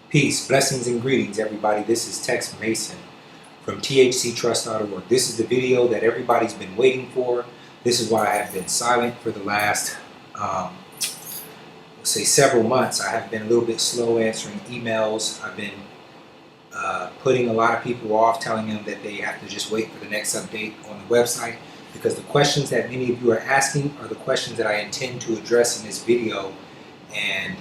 Peace, blessings, and greetings, everybody. This is Tex Mason from thctrust.org. This is the video that everybody's been waiting for. This is why I have been silent for the last, let's say, several months. I have been a little bit slow answering emails. I've been putting a lot of people off, telling them that they have to just wait for the next update on the website, because the questions that many of you are asking are the questions that I intend to address in this video, and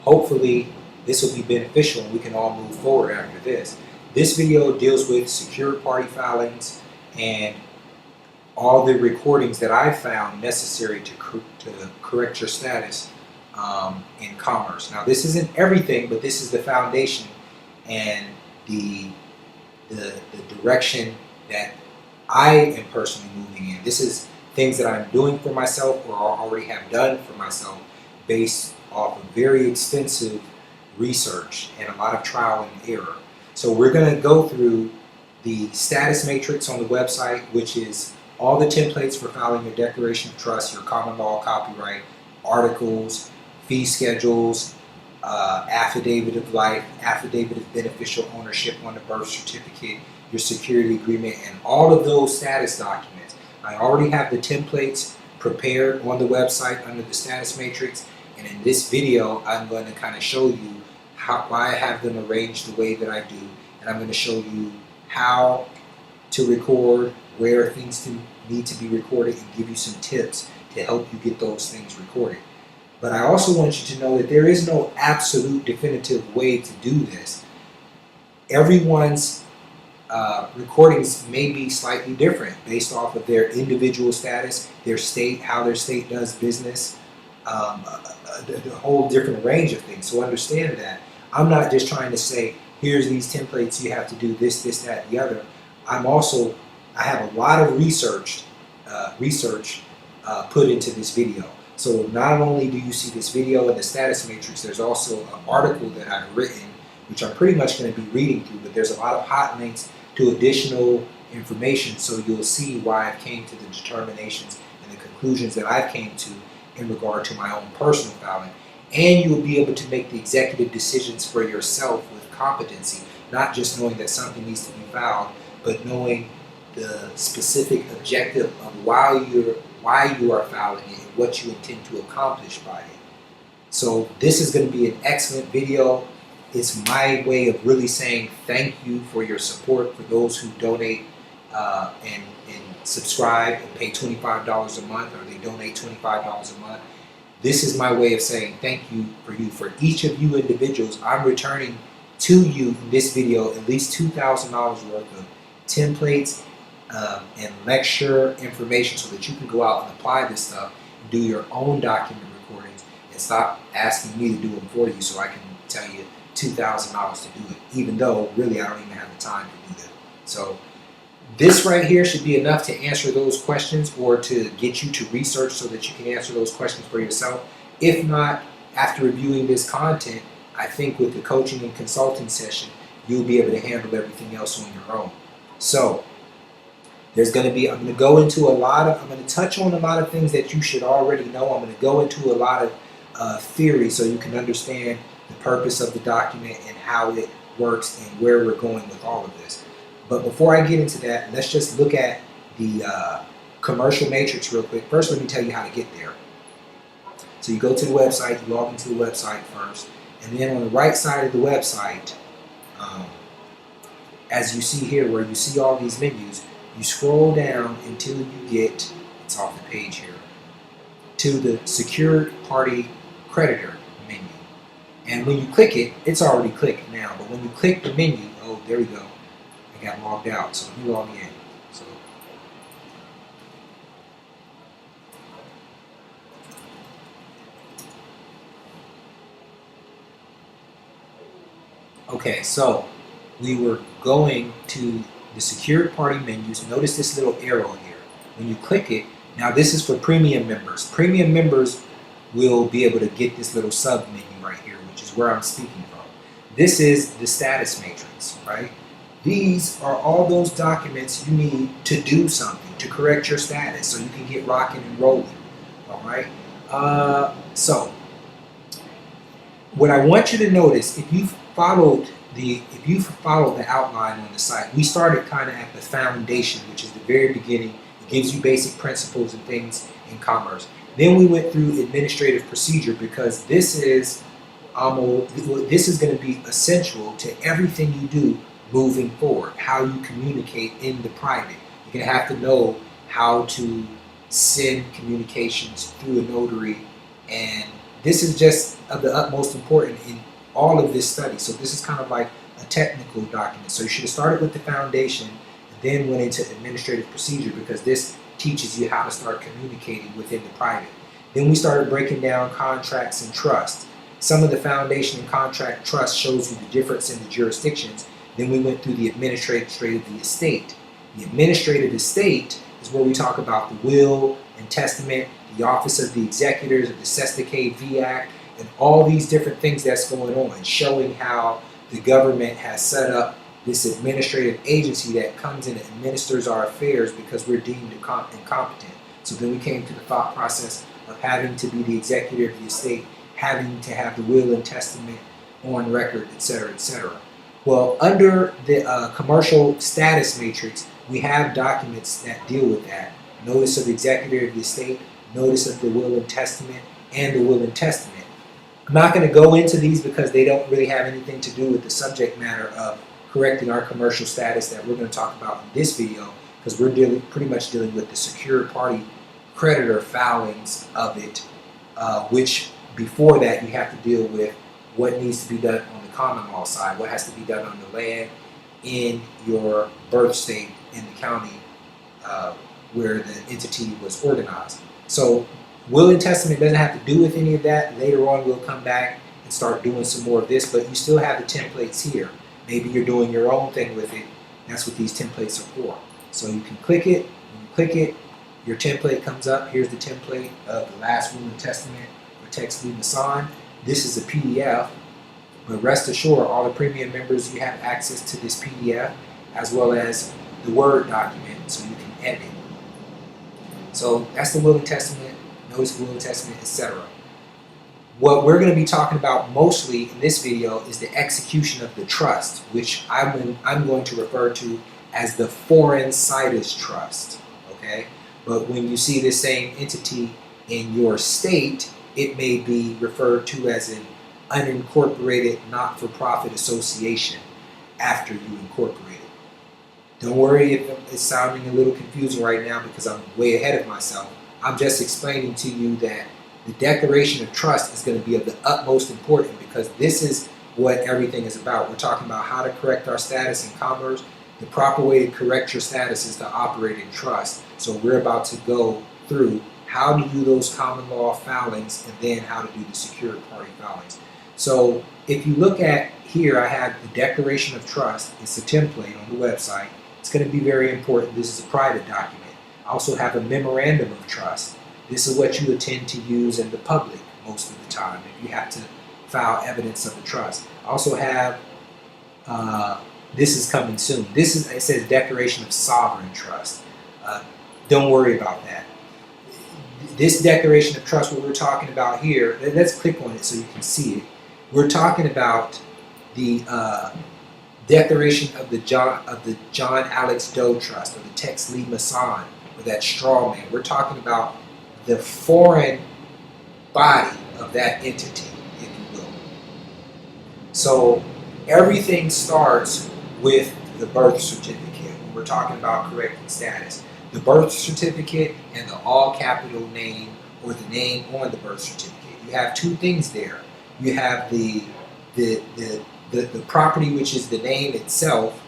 hopefully this will be beneficial and we can all move forward after this. This video deals with secured party filings and all the recordings that I found necessary to correct your status in commerce. Now, this isn't everything, but this is the foundation and the direction that I am personally moving in. This is things that I'm doing for myself or already have done for myself based off of very extensive research and a lot of trial and error. So we're going to go through the status matrix on the website, which is all the templates for filing your declaration of trust, your common law copyright, articles, fee schedules, affidavit of life, affidavit of beneficial ownership on the birth certificate, your security agreement, and all of those status documents. I already have the templates prepared on the website under the status matrix, and in this video I'm going to kind of show you why I have them arranged the way that I do, and I'm going to show you how to record, where things need to be recorded, and give you some tips to help you get those things recorded. But I also want you to know that there is no absolute definitive way to do this. Everyone's recordings may be slightly different based off of their individual status, their state, how their state does business, a whole different range of things. So understand that. I'm not just trying to say, here's these templates, you have to do this, that, the other. I have a lot of research put into this video. So not only do you see this video and the status matrix, there's also an article that I've written, which I'm pretty much going to be reading through, but there's a lot of hot links to additional information, so you'll see why I came to the determinations and the conclusions that I came to in regard to my own personal filing. And you'll be able to make the executive decisions for yourself with competency, not just knowing that something needs to be filed, but knowing the specific objective of why you are filing it and what you intend to accomplish by it. So this is going to be an excellent video. It's my way of really saying thank you for your support, for those who donate and subscribe and pay $25 a month, or they donate $25 a month. This is my way of saying thank you for each of you individuals. I'm returning to you in this video at least $2,000 worth of templates and lecture information, so that you can go out and apply this stuff and do your own document recordings and stop asking me to do them for you so I can tell you $2,000 to do it, even though really I don't even have the time to do that. So this right here should be enough to answer those questions, or to get you to research so that you can answer those questions for yourself. If not, after reviewing this content, I think with the coaching and consulting session, you'll be able to handle everything else on your own. So I'm going to touch on a lot of things that you should already know. I'm going to go into a lot of theory so you can understand the purpose of the document and how it works and where we're going with all of this. But before I get into that, let's just look at the commercial matrix real quick. First, let me tell you how to get there. So you go to the website, you log into the website first, and then on the right side of the website, as you see here, where you see all these menus, you scroll down until you get, it's off the page here, to the secured party creditor menu. And when you click it, it's already clicked now, but when you click the menu, oh, there we go. I got logged out, so let me log in. Okay, so we were going to the secured party menus. Notice this little arrow here. When you click it, now this is for premium members. Premium members will be able to get this little sub menu right here, which is where I'm speaking from. This is the status matrix, right? These are all those documents you need to do something, to correct your status so you can get rocking and rolling, all right? So what I want you to notice, if you followed the outline on the site, we started kind of at the foundation, which is the very beginning. It gives you basic principles and things in commerce. Then we went through administrative procedure, because this is going to be essential to everything you do moving forward. How you communicate in the private. You're going to have to know how to send communications through a notary, and this is just of the utmost importance in all of this study. So this is kind of like a technical document. So you should have started with the foundation and then went into administrative procedure, because this teaches you how to start communicating within the private. Then we started breaking down contracts and trust. Some of the foundation and contract trust shows you the difference in the jurisdictions. Then we went through the administrative of the estate. The administrative estate is where we talk about the will and testament, the office of the executors of the Cestui V Act, and all these different things that's going on, showing how the government has set up this administrative agency that comes in and administers our affairs because we're deemed incompetent. So then we came to the thought process of having to be the executor of the estate, having to have the will and testament on record, etc., etc. Well, under the commercial status matrix, we have documents that deal with that. Notice of the executor of the estate, notice of the will and testament, and the will and testament. I'm not going to go into these because they don't really have anything to do with the subject matter of correcting our commercial status that we're going to talk about in this video, because we're pretty much dealing with the secured party creditor filings of it, which before that you have to deal with what needs to be done on the common law side, what has to be done on the land in your birth state in the county where the entity was organized. So will and testament doesn't have to do with any of that. Later on we'll come back and start doing some more of this, but you still have the templates here. Maybe you're doing your own thing with it. That's what these templates are for. So you can click it. When you click it, your template comes up. Here's the template of the last will and testament for Tex Lee Masson. This is a PDF, but rest assured, all the premium members, you have access to this PDF as well as the Word document, so you can edit. So that's the will and testament, notice of will and testament, etc. What we're going to be talking about mostly in this video is the execution of the trust, which I'm going to refer to as the foreign situs trust. Okay, but when you see this same entity in your state, it may be referred to as an unincorporated not-for-profit association after you incorporate it. Don't worry if it's sounding a little confusing right now because I'm way ahead of myself. I'm just explaining to you that the declaration of trust is going to be of the utmost importance, because this is what everything is about. We're talking about how to correct our status in commerce. The proper way to correct your status is to operate in trust. So we're about to go through how to do those common law filings and then how to do the secured party filings. So if you look at here, I have the declaration of trust. It's a template on the website. It's going to be very important. This is a private document. I also have a memorandum of trust. This is what you intend to use in the public most of the time if you have to file evidence of the trust. I also have, this is coming soon. It says declaration of sovereign trust. Don't worry about that. This declaration of trust, what we're talking about here, let's click on it so you can see it. We're talking about the declaration of the John Alex Doe Trust, or the Tex Lee Masson, or that straw man. We're talking about the foreign body of that entity, if you will. So everything starts with the birth certificate when we're talking about correcting status. The birth certificate and the all capital name, or the name on the birth certificate. You have two things there. You have the property, which is the name itself.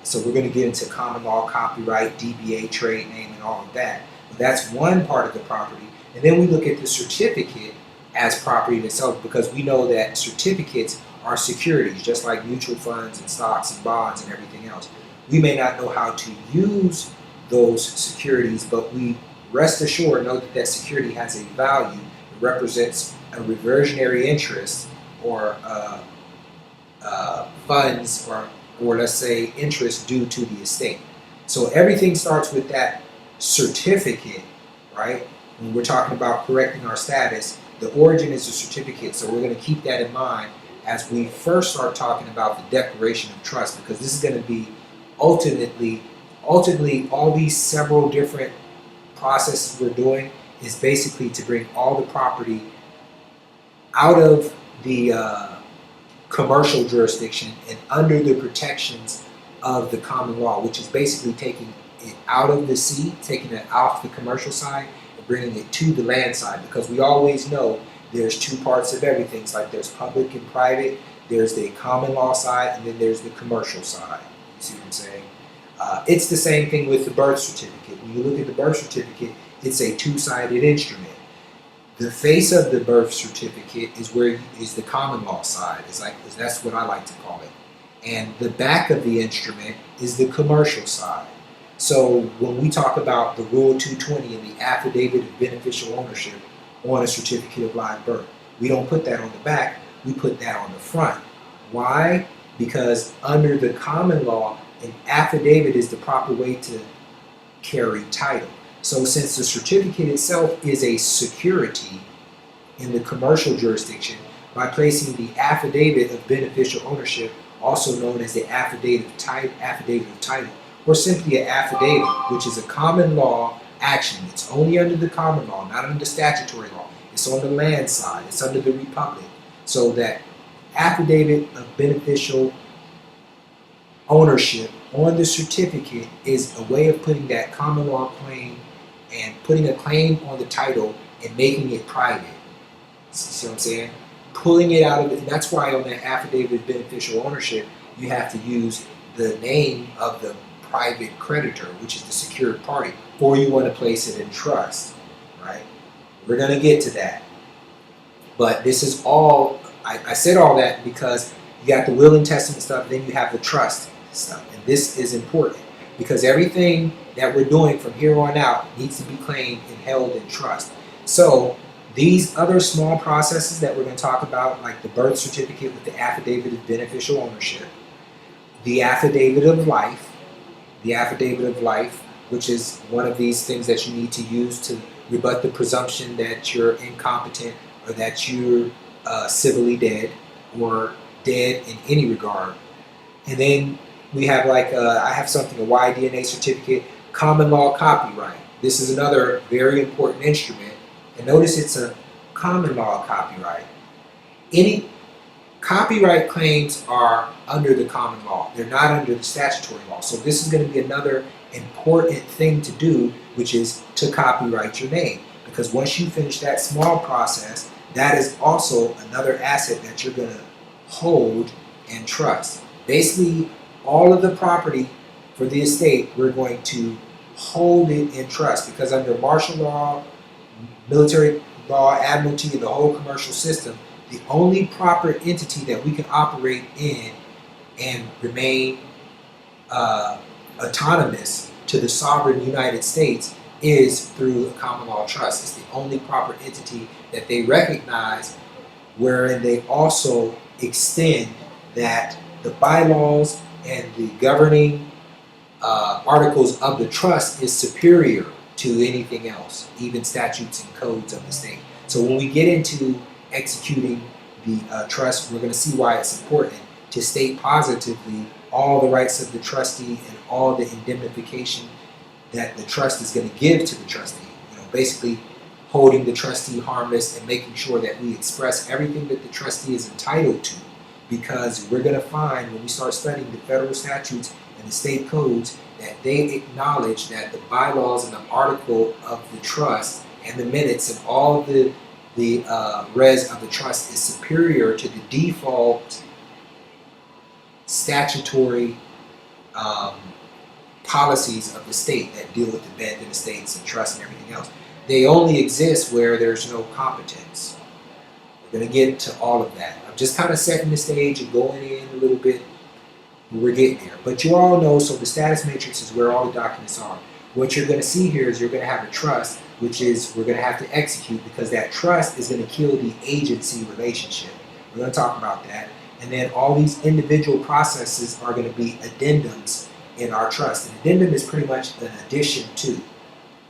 So we're going to get into common law, copyright, DBA, trade name, and all of that. But that's one part of the property. And then we look at the certificate as property in itself, because we know that certificates are securities, just like mutual funds and stocks and bonds and everything else. We may not know how to use those securities, but we rest assured know that that security has a value. It represents a reversionary interest, or funds, or let's say interest due to the estate. So everything starts with that certificate, right? When we're talking about correcting our status, the origin is a certificate, so we're going to keep that in mind as we first start talking about the declaration of trust, because this is going to be ultimately all these several different processes we're doing is basically to bring all the property out of the commercial jurisdiction and under the protections of the common law, which is basically taking it out of the sea, taking it off the commercial side and bringing it to the land side, because we always know there's two parts of everything. It's like there's public and private, there's the common law side, and then there's the commercial side. You see what I'm saying? It's the same thing with the birth certificate. When you look at the birth certificate, it's a two-sided instrument. The face of the birth certificate is the common law side. That's what I like to call it. And the back of the instrument is the commercial side. So when we talk about the Rule 220 and the affidavit of beneficial ownership on a certificate of live birth, we don't put that on the back, we put that on the front. Why? Because under the common law, an affidavit is the proper way to carry title. So since the certificate itself is a security in the commercial jurisdiction, by placing the affidavit of beneficial ownership, also known as the affidavit of title, or simply an affidavit, which is a common law action. It's only under the common law, not under the statutory law. It's on the land side. It's under the republic. So that affidavit of beneficial ownership on the certificate is a way of putting that common law claim and putting a claim on the title and making it private. See what I'm saying? Pulling it out of it. And that's why on that affidavit of beneficial ownership, you have to use the name of the private creditor, which is the secured party, or you want to place it in trust, right? We're going to get to that. But this is all, I said all that because you got the will and testament stuff, then you have the trust stuff. And this is important because everything that we're doing from here on out needs to be claimed and held in trust. So these other small processes that we're going to talk about, like the birth certificate with the affidavit of beneficial ownership, the affidavit of life, which is one of these things that you need to use to rebut the presumption that you're incompetent or that you're civilly dead or dead in any regard. And then we have I have something, a Y-DNA certificate, common law copyright. This is another very important instrument. And notice it's a common law copyright. Any copyright claims are under the common law. They're not under the statutory law. So this is going to be another important thing to do, which is to copyright your name. Because once you finish that small process, that is also another asset that you're going to hold and trust. Basically, all of the property for the estate, we're going to hold it in trust, because under martial law, military law, admiralty, and the whole commercial system, the only proper entity that we can operate in and remain autonomous to the sovereign United States is through a common law trust. It's the only proper entity that they recognize, wherein they also extend that the bylaws and the governing articles of the trust is superior to anything else, even statutes and codes of the state. So when we get into executing the trust, we're going to see why it's important to state positively all the rights of the trustee and all the indemnification that the trust is going to give to the trustee. Basically holding the trustee harmless and making sure that we express everything that the trustee is entitled to. Because we're going to find when we start studying the federal statutes and the state codes that they acknowledge that the bylaws and the article of the trust and the minutes and all the res of the trust is superior to the default statutory policies of the state that deal with abandoned estates and trusts and everything else. They only exist where there's no competence. We're going to get to all of that. I'm just kind of setting the stage and going in a little bit. We're getting there. But you all know, so the status matrix is where all the documents are. What you're going to see here is you're going to have a trust, which is we're going to have to execute, because that trust is going to kill the agency relationship. We're going to talk about that. And then all these individual processes are going to be addendums in our trust. An addendum is pretty much an addition to,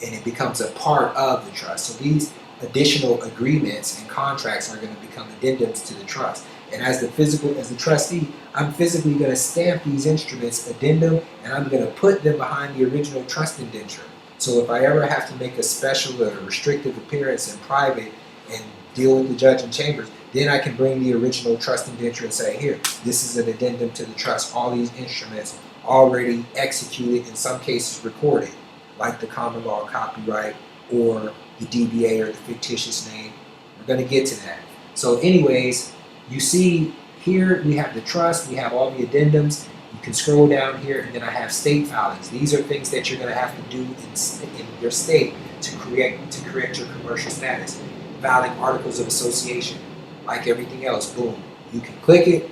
and it becomes a part of the trust. So these additional agreements and contracts are going to become addendums to the trust. And as the trustee, I'm physically going to stamp these instruments, addendum, and I'm going to put them behind the original trust indenture. So if I ever have to make a special or restrictive appearance in private and deal with the judge in chambers, then I can bring the original trust indenture and say, here, this is an addendum to the trust. All these instruments already executed, in some cases recorded, like the common law copyright or the DBA or the fictitious name. We're going to get to that. So anyways, you see here we have the trust, we have all the addendums. You can scroll down here, and then I have state filings. These are things that you're going to have to do in your state to correct your commercial status. Filing articles of association, like everything else, boom. You can click it,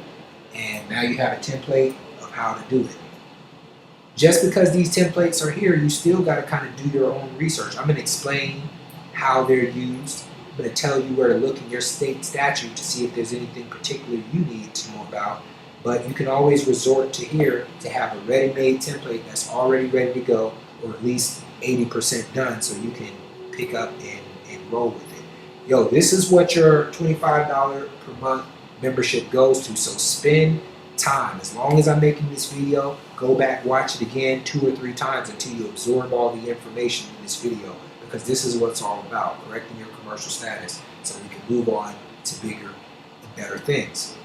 and now you have a template of how to do it. Just because these templates are here, you still got to kind of do your own research. I'm going to explain how they're used. I'm going to tell you where to look in your state statute to see if there's anything particular you need to know about. But you can always resort to here to have a ready-made template that's already ready to go, or at least 80% done, so you can pick up and roll with it. Yo, this is what your $25 per month membership goes to, so spend time. As long as I'm making this video, go back, watch it again 2 or 3 times until you absorb all the information in this video, because this is what it's all about, correcting your commercial status so we can move on to bigger and better things.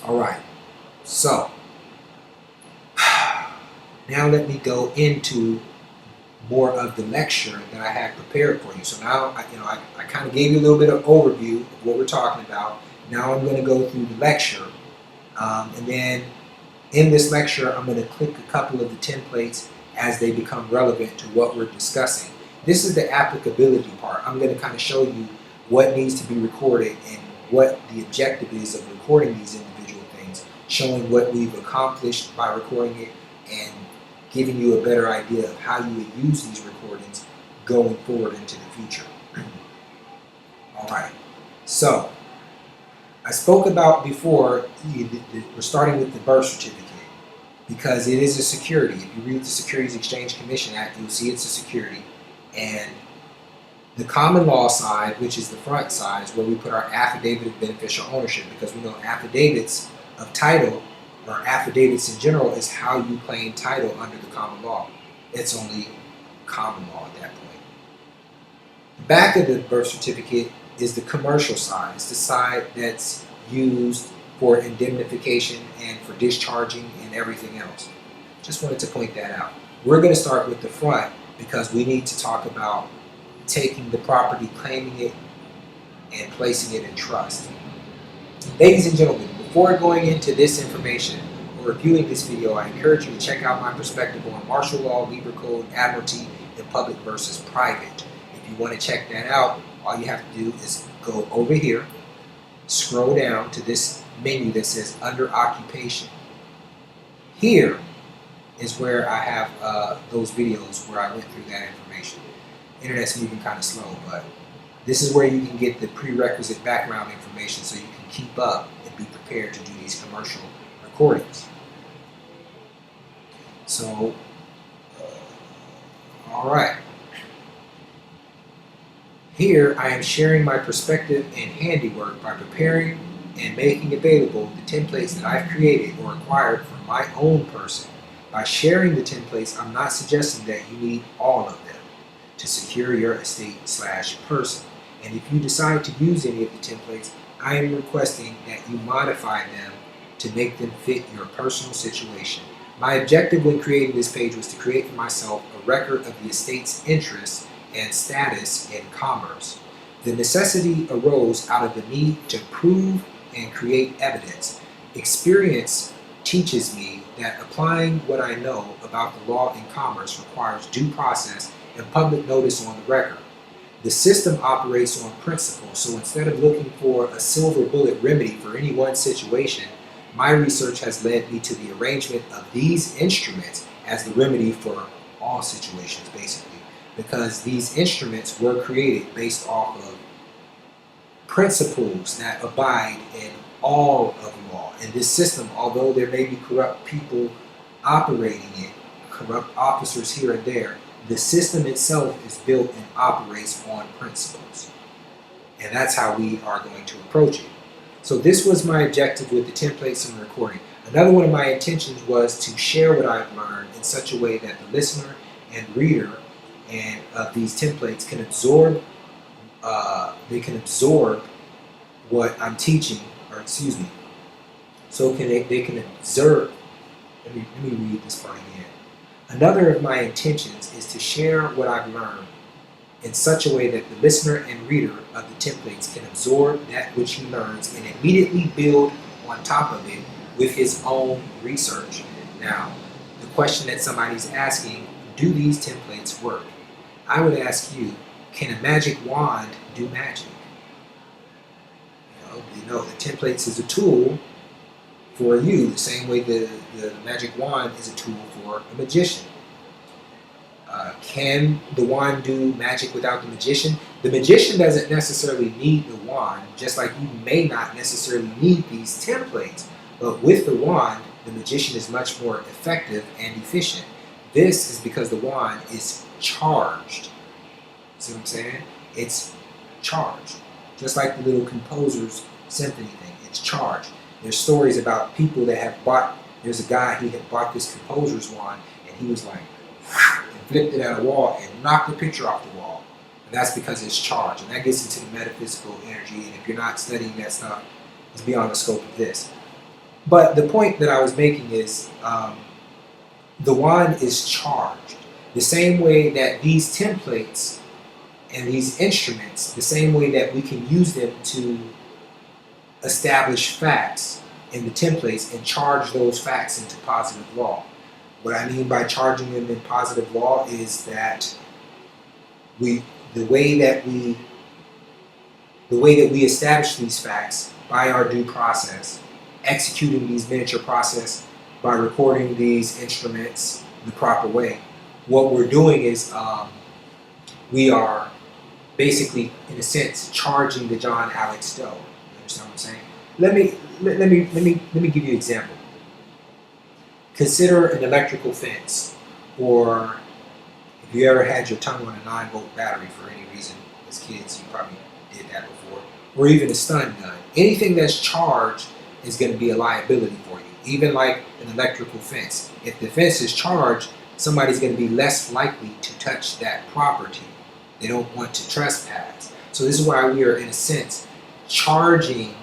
All right, so now let me go into more of the lecture that I had prepared for you. So now, I kind of gave you a little bit of overview of what we're talking about. Now I'm going to go through the lecture, and then in this lecture, I'm going to click a couple of the templates as they become relevant to what we're discussing. This is the applicability part. I'm going to kind of show you what needs to be recorded and what the objective is of recording these individual things, showing what we've accomplished by recording it, and giving you a better idea of how you would use these recordings going forward into the future. All right, so I spoke about before, we're starting with the birth certificate because it is a security. If you read the Securities Exchange Commission Act, you'll see it's a security. And the common law side, which is the front side, is where we put our affidavit of beneficial ownership, because we know affidavits of title, or affidavits in general, is how you claim title under the common law. It's only common law at that point. The back of the birth certificate is the commercial side. It's the side that's used for indemnification and for discharging and everything else. Just wanted to point that out. We're going to start with the front because we need to talk about taking the property, claiming it, and placing it in trust. Ladies and gentlemen, before going into this information or reviewing this video, I encourage you to check out my perspective on martial law, labor code, admiralty, and public versus private. If you want to check that out, all you have to do is go over here, scroll down to this menu that says under occupation. Here is where I have those videos where I went through that information. Internet's moving kind of slow, but this is where you can get the prerequisite background information so you can keep up and be prepared to do these commercial recordings. So, all right. Here I am sharing my perspective and handiwork by preparing and making available the templates that I've created or acquired for my own person. By sharing the templates, I'm not suggesting that you need all of them to secure your estate/person. And if you decide to use any of the templates, I am requesting that you modify them to make them fit your personal situation. My objective when creating this page was to create for myself a record of the estate's interests and status in commerce. The necessity arose out of the need to prove and create evidence. Experience teaches me that applying what I know about the law in commerce requires due process and public notice on the record. The system operates on principle, so instead of looking for a silver bullet remedy for any one situation, my research has led me to the arrangement of these instruments as the remedy for all situations, basically, because these instruments were created based off of principles that abide in all of law. And this system, although there may be corrupt people operating it, corrupt officers here and there, the system itself is built and operates on principles. And that's how we are going to approach it. So this was my objective with the templates and recording. Another one of my intentions was to share what I've learned in such a way that the listener and reader and of these templates can absorb. They can absorb what I'm teaching, or excuse me. So they can observe. Let me read this part again. Another of my intentions is to share what I've learned in such a way that the listener and reader of the templates can absorb that which he learns and immediately build on top of it with his own research. Now, the question that somebody's asking, do these templates work? I would ask you, can a magic wand do magic? You know, the templates is a tool for you, the same way the magic wand is a tool for a magician. Can the wand do magic without the magician? The magician doesn't necessarily need the wand, just like you may not necessarily need these templates. But with the wand, the magician is much more effective and efficient. This is because the wand is charged. See what I'm saying? It's charged. Just like the little composer's symphony thing, it's charged. There's stories about people that have bought, there's a guy who had bought this composer's wand, and he was like, and flipped it at a wall and knocked the picture off the wall. And that's because it's charged. And that gets into the metaphysical energy. And if you're not studying that stuff, it's beyond the scope of this. But the point that I was making is the wand is charged. The same way that these templates and these instruments, the same way that we can use them to establish facts in the templates and charge those facts into positive law. What I mean by charging them in positive law is that the way that we establish these facts by our due process, executing these miniature process by recording these instruments the proper way. What we're doing is we are basically, in a sense, charging the John Alex Doe. You understand what I'm saying? Let me give you an example. Consider an electrical fence, or if you ever had your tongue on a 9-volt battery for any reason as kids, you probably did that before, or even a stun gun. Anything that's charged is going to be a liability for you, even like an electrical fence. If the fence is charged, somebody's going to be less likely to touch that property. They don't want to trespass. So this is why we are, in a sense, charging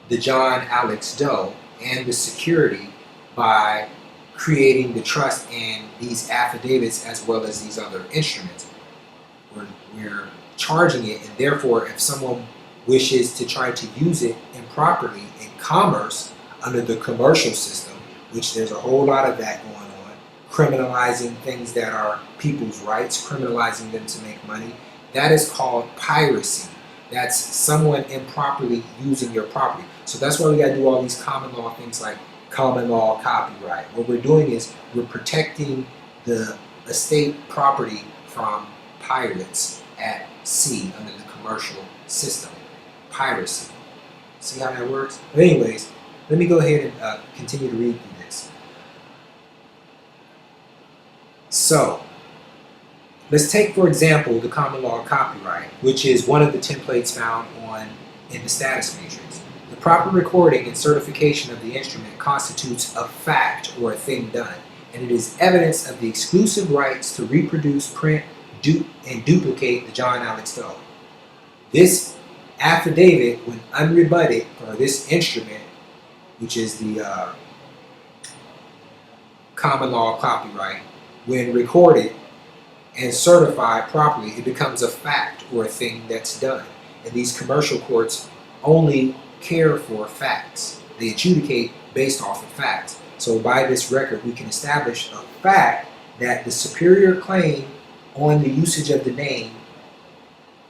the John Alex Doe and the security by creating the trust in these affidavits as well as these other instruments. We're charging it, and therefore if someone wishes to try to use it improperly in commerce under the commercial system, which there's a whole lot of that going on, criminalizing things that are people's rights, criminalizing them to make money, that is called piracy. That's someone improperly using your property. So that's why we got to do all these common law things like common law copyright. What we're doing is we're protecting the estate property from pirates at sea under the commercial system. Piracy. See how that works? But anyways, let me go ahead and continue to read through this. So, let's take, for example, the common law copyright, which is one of the templates found in the status matrix. The proper recording and certification of the instrument constitutes a fact or a thing done, and it is evidence of the exclusive rights to reproduce, print, and duplicate the John Alex Doe. This affidavit, when unrebutted, or this instrument, which is the common law copyright, when recorded and certified properly, it becomes a fact or a thing that's done. And these commercial courts only care for facts. They adjudicate based off of facts. So by this record, we can establish a fact that the superior claim on the usage of the name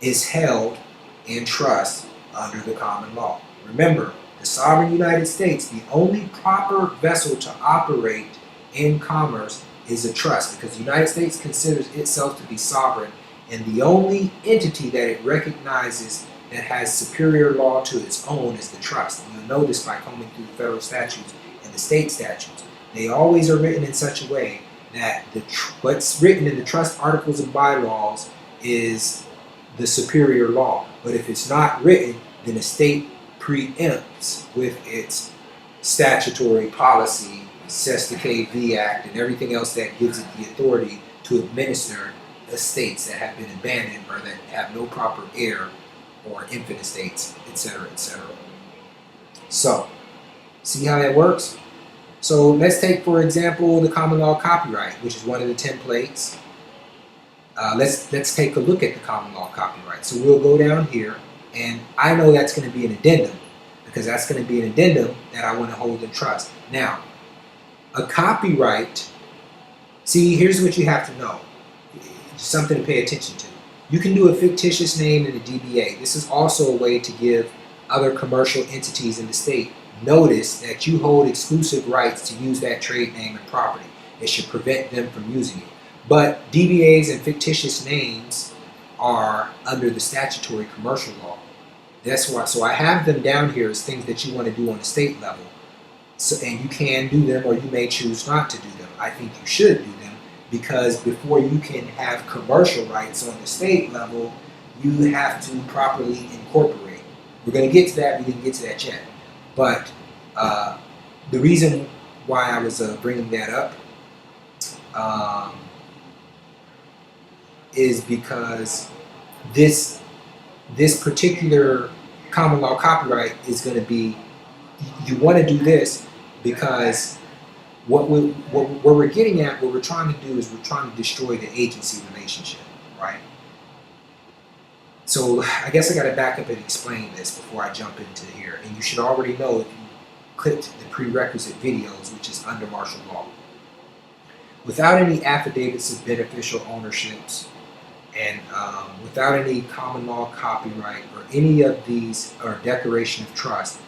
is held in trust under the common law. Remember, the sovereign United States, the only proper vessel to operate in commerce is a trust, because the United States considers itself to be sovereign, and the only entity that it recognizes that has superior law to its own is the trust. And you'll know this by combing through the federal statutes and the state statutes. They always are written in such a way that what's written in the trust articles and bylaws is the superior law. But if it's not written, then a state preempts with its statutory policy, sets the KV Act, and everything else that gives it the authority to administer estates that have been abandoned or that have no proper heir or infant estates, etc., etc. So, see how that works? So let's take, for example, the common law copyright, which is one of the templates. Let's take a look at the common law copyright. So we'll go down here, and I know that's going to be an addendum, because that's going to be an addendum that I want to hold in trust. Now, a copyright, see, here's what you have to know. Something to pay attention to. You can do a fictitious name in a DBA. This is also a way to give other commercial entities in the state notice that you hold exclusive rights to use that trade name and property. It should prevent them from using it. But DBAs and fictitious names are under the statutory commercial law. That's why. So I have them down here as things that you want to do on a state level. So, and you can do them, or you may choose not to do them. I think you should do them, because before you can have commercial rights on the state level, you have to properly incorporate. We're going to get to that. We didn't get to that yet. But the reason why I was bringing that up is because this particular common law copyright is going to be, you want to do this because what we're getting at, what we're trying to do is we're trying to destroy the agency relationship, right? So I guess I got to back up and explain this before I jump into here. And you should already know if you clicked the prerequisite videos, which is under martial law. Without any affidavits of beneficial ownerships, and without any common law copyright or any of these, or declaration of trust,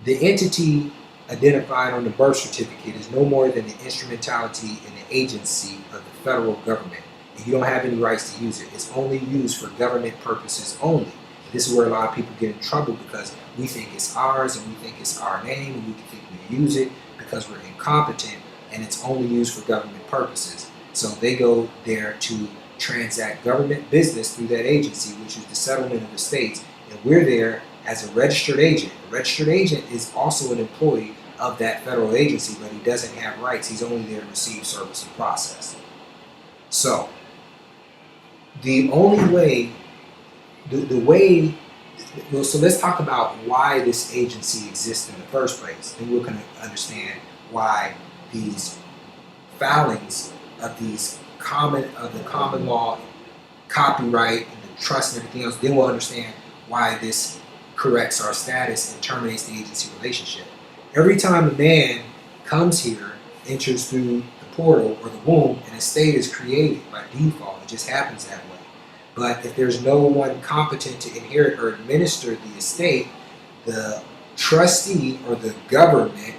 the entity identified on the birth certificate is no more than the instrumentality and the agency of the federal government. And you don't have any rights to use it. It's only used for government purposes only. This is where a lot of people get in trouble, because we think it's ours and we think it's our name and we think we use it because we're incompetent, and it's only used for government purposes. So they go there to transact government business through that agency, which is the settlement of the states, and we're there as a registered agent. A registered agent is also an employee of that federal agency, but he doesn't have rights. He's only there to receive service and process. So the only way, so let's talk about why this agency exists in the first place. Then we're going to understand why these filings of the common law, copyright, and the trust and everything else. Then we'll understand why this corrects our status and terminates the agency relationship. Every time a man comes here, enters through the portal or the womb, an estate is created by default. It just happens that way. But if there's no one competent to inherit or administer the estate, the trustee or the government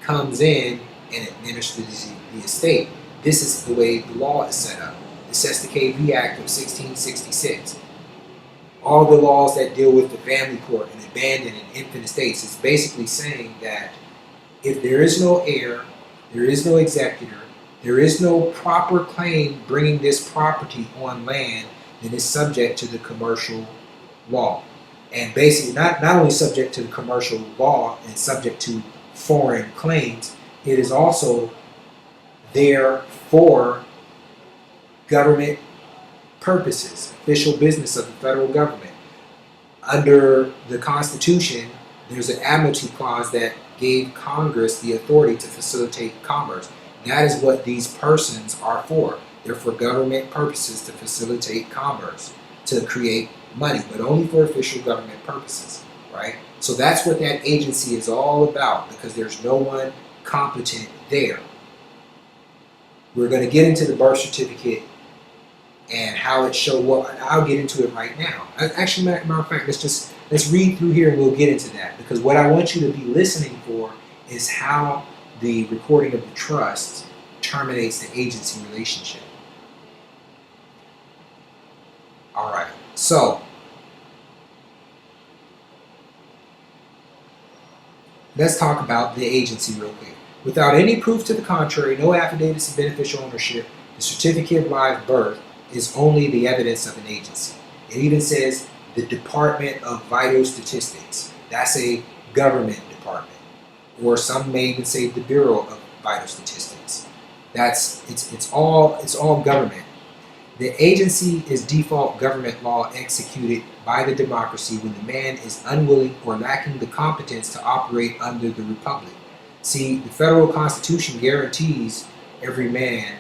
comes in and administers the estate. This is the way the law is set up. It sets the KV Act of 1666. All the laws that deal with the family court and abandoned and infant estates is basically saying that if there is no heir, there is no executor, there is no proper claim bringing this property on land, then it's subject to the commercial law. And basically not only subject to the commercial law and subject to foreign claims, it is also there for government purposes, official business of the federal government. Under the Constitution, there's an amnesty clause that gave Congress the authority to facilitate commerce. That is what these persons are for. They're for government purposes, to facilitate commerce, to create money, but only for official government purposes, right? So that's what that agency is all about, because there's no one competent there. We're going to get into the birth certificate and how it showed. Well, I'll get into it right now. Actually, matter of fact, let's read through here and we'll get into that, because what I want you to be listening for is how the recording of the trust terminates the agency relationship. All right, so let's talk about the agency real quick. Without any proof to the contrary, no affidavits of beneficial ownership, the certificate of live birth is only the evidence of an agency. It even says the Department of Vital Statistics. That's a government department. Or some may even say the Bureau of Vital Statistics. It's all government. The agency is default government law executed by the democracy when the man is unwilling or lacking the competence to operate under the republic. See, the federal constitution guarantees every man,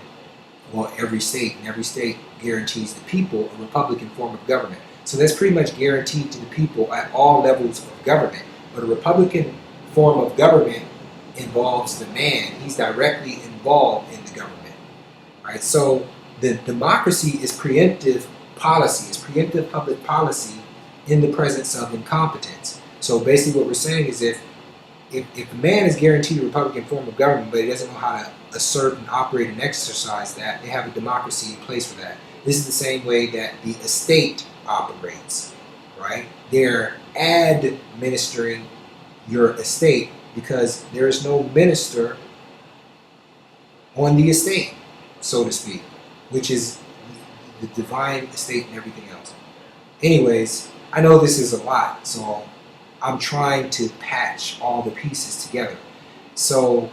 well, every state, and every state guarantees the people a republican form of government. So that's pretty much guaranteed to the people at all levels of government. But a republican form of government involves the man. He's directly involved in the government, right? So the democracy is preemptive policy, it's preemptive public policy in the presence of incompetence. So basically what we're saying is if a man is guaranteed a republican form of government, but he doesn't know how to assert and operate and exercise that, they have a democracy in place for that. This is the same way that the estate operates, right? They're administering your estate because there is no minister on the estate, so to speak, which is the divine estate and everything else. Anyways, I know this is a lot, so I'm trying to patch all the pieces together. So,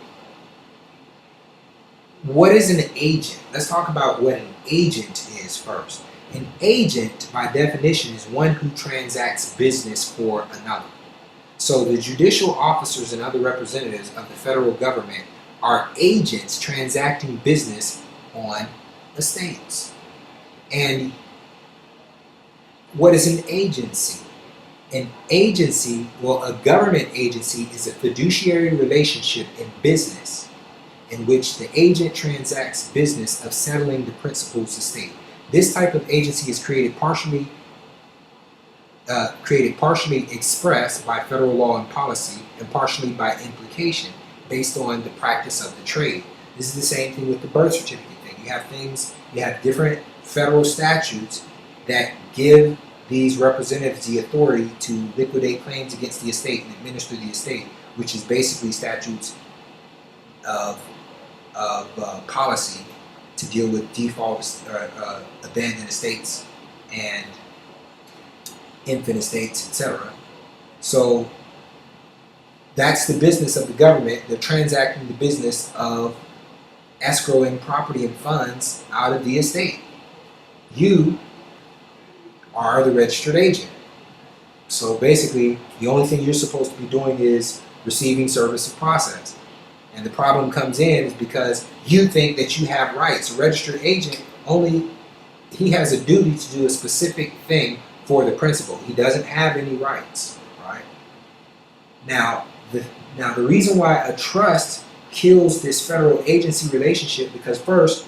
what is an agent? Let's talk about what an agent is first. An agent, by definition, is one who transacts business for another. So the judicial officers and other representatives of the federal government are agents transacting business on estates. And what is an agency? An agency, well, a government agency is a fiduciary relationship in business in which the agent transacts business of settling the principal's estate. This type of agency is created partially expressed by federal law and policy, and partially by implication based on the practice of the trade. This is the same thing with the birth certificate thing. You have different federal statutes that give these representatives the authority to liquidate claims against the estate and administer the estate, which is basically statutes of policy to deal with defaults, abandoned estates, and infant estates, etc. So that's the business of the government. They're transacting the business of escrowing property and funds out of the estate. You are the registered agent. So basically, the only thing you're supposed to be doing is receiving service of process. And the problem comes in is because you think that you have rights. A registered agent he has a duty to do a specific thing for the principal. He doesn't have any rights, right? Now the reason why a trust kills this federal agency relationship, because first,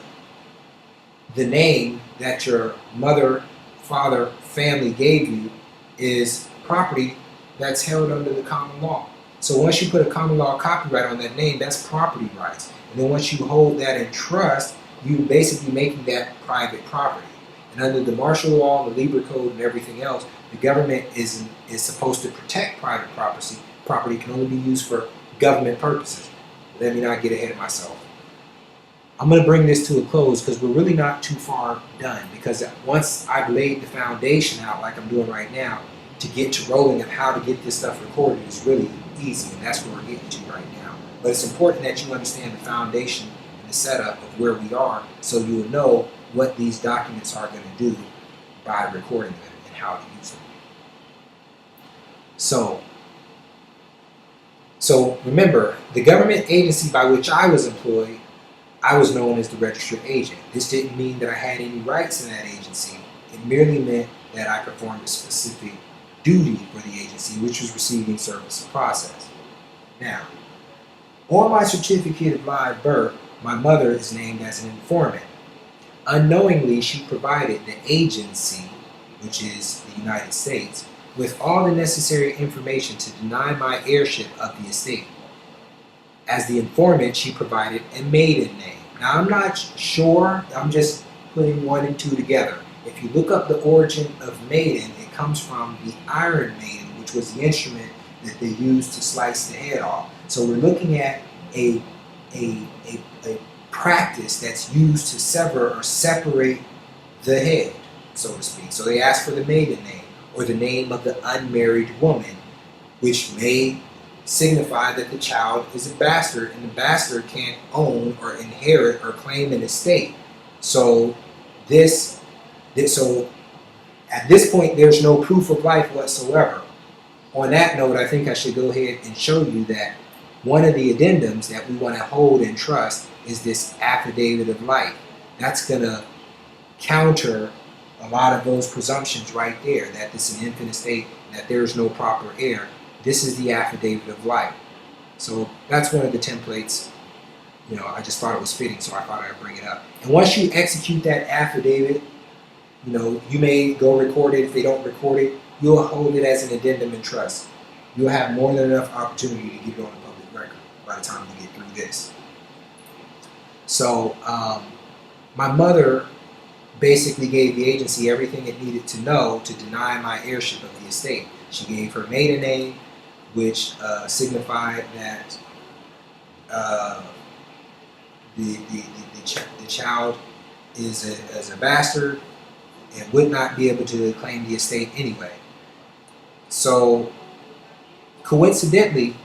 the name that your mother, father, family gave you is property that's held under the common law. So once you put a common law copyright on that name, that's property rights. And then once you hold that in trust, you're basically making that private property. And under the martial law, the Libra Code, and everything else, the government is supposed to protect private property. Property can only be used for government purposes. Let me not get ahead of myself. I'm going to bring this to a close because we're really not too far done. Because once I've laid the foundation out, like I'm doing right now, to get to rolling of how to get this stuff recorded is really easy, and that's where we're getting to right now. But it's important that you understand the foundation and the setup of where we are, so you will know what these documents are going to do by recording them and how to use them. So remember, the government agency by which I was employed, I was known as the registered agent. This didn't mean that I had any rights in that agency. It merely meant that I performed a specific duty for the agency, which was receiving service of process. Now, on my certificate of live birth, my mother is named as an informant. Unknowingly, she provided the agency, which is the United States, with all the necessary information to deny my heirship of the estate. As the informant, she provided a maiden name. Now, I'm not sure, I'm just putting one and two together. If you look up the origin of maiden, it comes from the Iron Maiden, which was the instrument that they used to slice the head off. So we're looking at a practice that's used to sever or separate the head, so to speak. So they ask for the maiden name, or the name of the unmarried woman, which may signify that the child is a bastard, and the bastard can't own or inherit or claim an estate. So so at this point, there's no proof of life whatsoever. On that note, I think I should go ahead and show you that one of the addendums that we want to hold in trust is this affidavit of life. That's going to counter a lot of those presumptions right there, that this is an infant estate, that there is no proper heir. This is the affidavit of life. So that's one of the templates. I just thought it was fitting, so I thought I'd bring it up. And once you execute that affidavit, you may go record it. If they don't record it, you'll hold it as an addendum in trust. You'll have more than enough opportunity to get it on the public record by the time you get through this. So my mother basically gave the agency everything it needed to know to deny my heirship of the estate. She gave her maiden name, which signified that the child is a bastard and would not be able to claim the estate anyway. So coincidentally,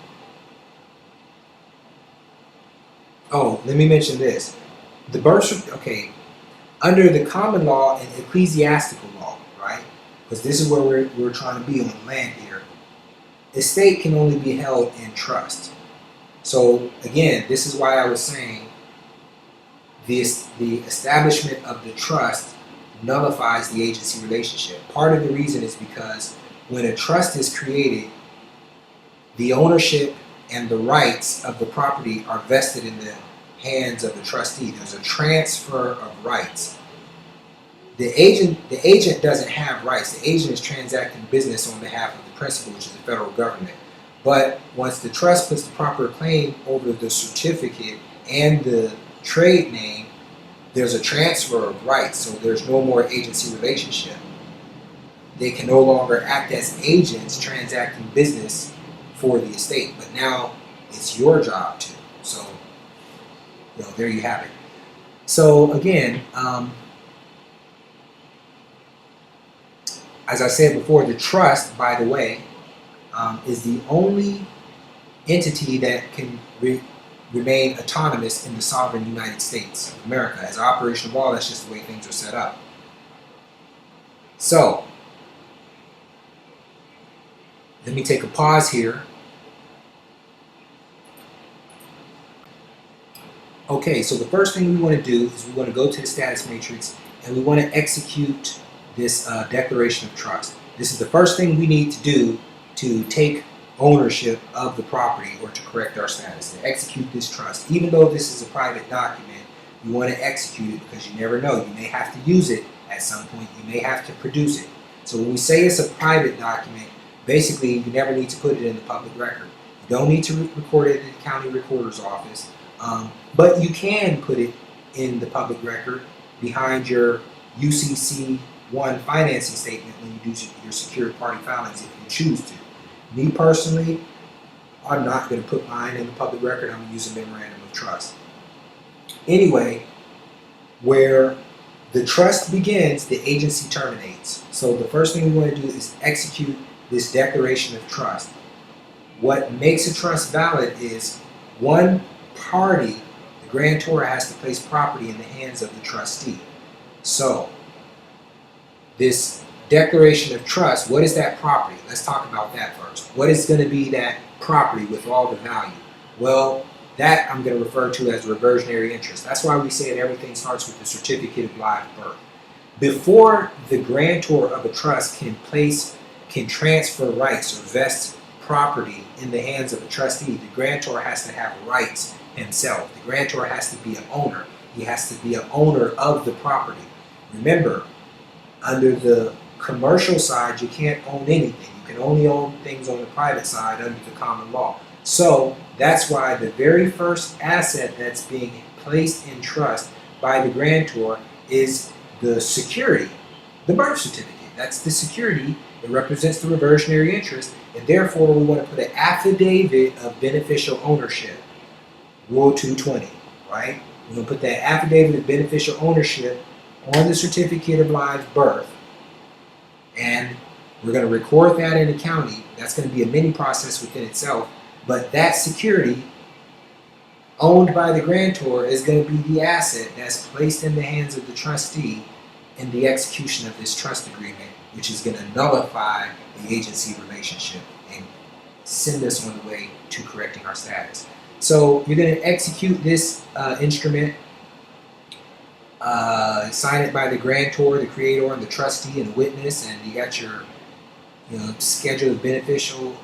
let me mention this. The under the common law and ecclesiastical law, right? Because this is where we're trying to be on land here. Estate can only be held in trust. So again, this is why I was saying the establishment of the trust nullifies the agency relationship. Part of the reason is because when a trust is created, the ownership and the rights of the property are vested in the hands of the trustee. There's a transfer of rights. The agent doesn't have rights. The agent is transacting business on behalf of the principal, which is the federal government. But once the trust puts the proper claim over the certificate and the trade name, there's a transfer of rights, so there's no more agency relationship. They can no longer act as agents transacting business for the estate, but now it's your job to. So, there you have it. So again, as I said before, the trust, by the way, is the only entity that can remain autonomous in the sovereign United States of America. As an operation of law, that's just the way things are set up. So, let me take a pause here. Okay, so the first thing we want to do is we want to go to the status matrix and we want to execute this declaration of trust. This is the first thing we need to do to take ownership of the property or to correct our status, to execute this trust. Even though this is a private document, you want to execute it because you never know. You may have to use it at some point. You may have to produce it. So when we say it's a private document, basically you never need to put it in the public record. You don't need to record it in the county recorder's office, but you can put it in the public record behind your UCC-1 financing statement when you do your secured party filings if you choose to. Me personally, I'm not going to put mine in the public record. I'm going to use a memorandum of trust. Anyway, where the trust begins, the agency terminates. So the first thing we want to do is execute this declaration of trust. What makes a trust valid is one party, the grantor, has to place property in the hands of the trustee. So this declaration of trust, what is that property? Let's talk about that first. What is going to be that property with all the value? Well, that I'm going to refer to as reversionary interest. That's why we say that everything starts with the certificate of live birth. Before the grantor of a trust can transfer rights or vest property in the hands of a trustee, the grantor has to have rights himself. The grantor has to be an owner. He has to be an owner of the property. Remember, under the commercial side, you can't own anything. You can only own things on the private side under the common law. So that's why the very first asset that's being placed in trust by the grantor is the security, the birth certificate. That's the security. It represents the reversionary interest, and therefore we want to put an affidavit of beneficial ownership, Rule 220, right? We're going to put that affidavit of beneficial ownership on the certificate of live birth, and We're going to record that in the county. That's going to be a mini process within itself. But that security owned by the grantor is going to be the asset that's placed in the hands of the trustee in the execution of this trust agreement, which is going to nullify the agency relationship and send us on the way to correcting our status. So you're going to execute this instrument, sign it by the grantor, the creator, and the trustee and the witness, and you got your schedule of beneficial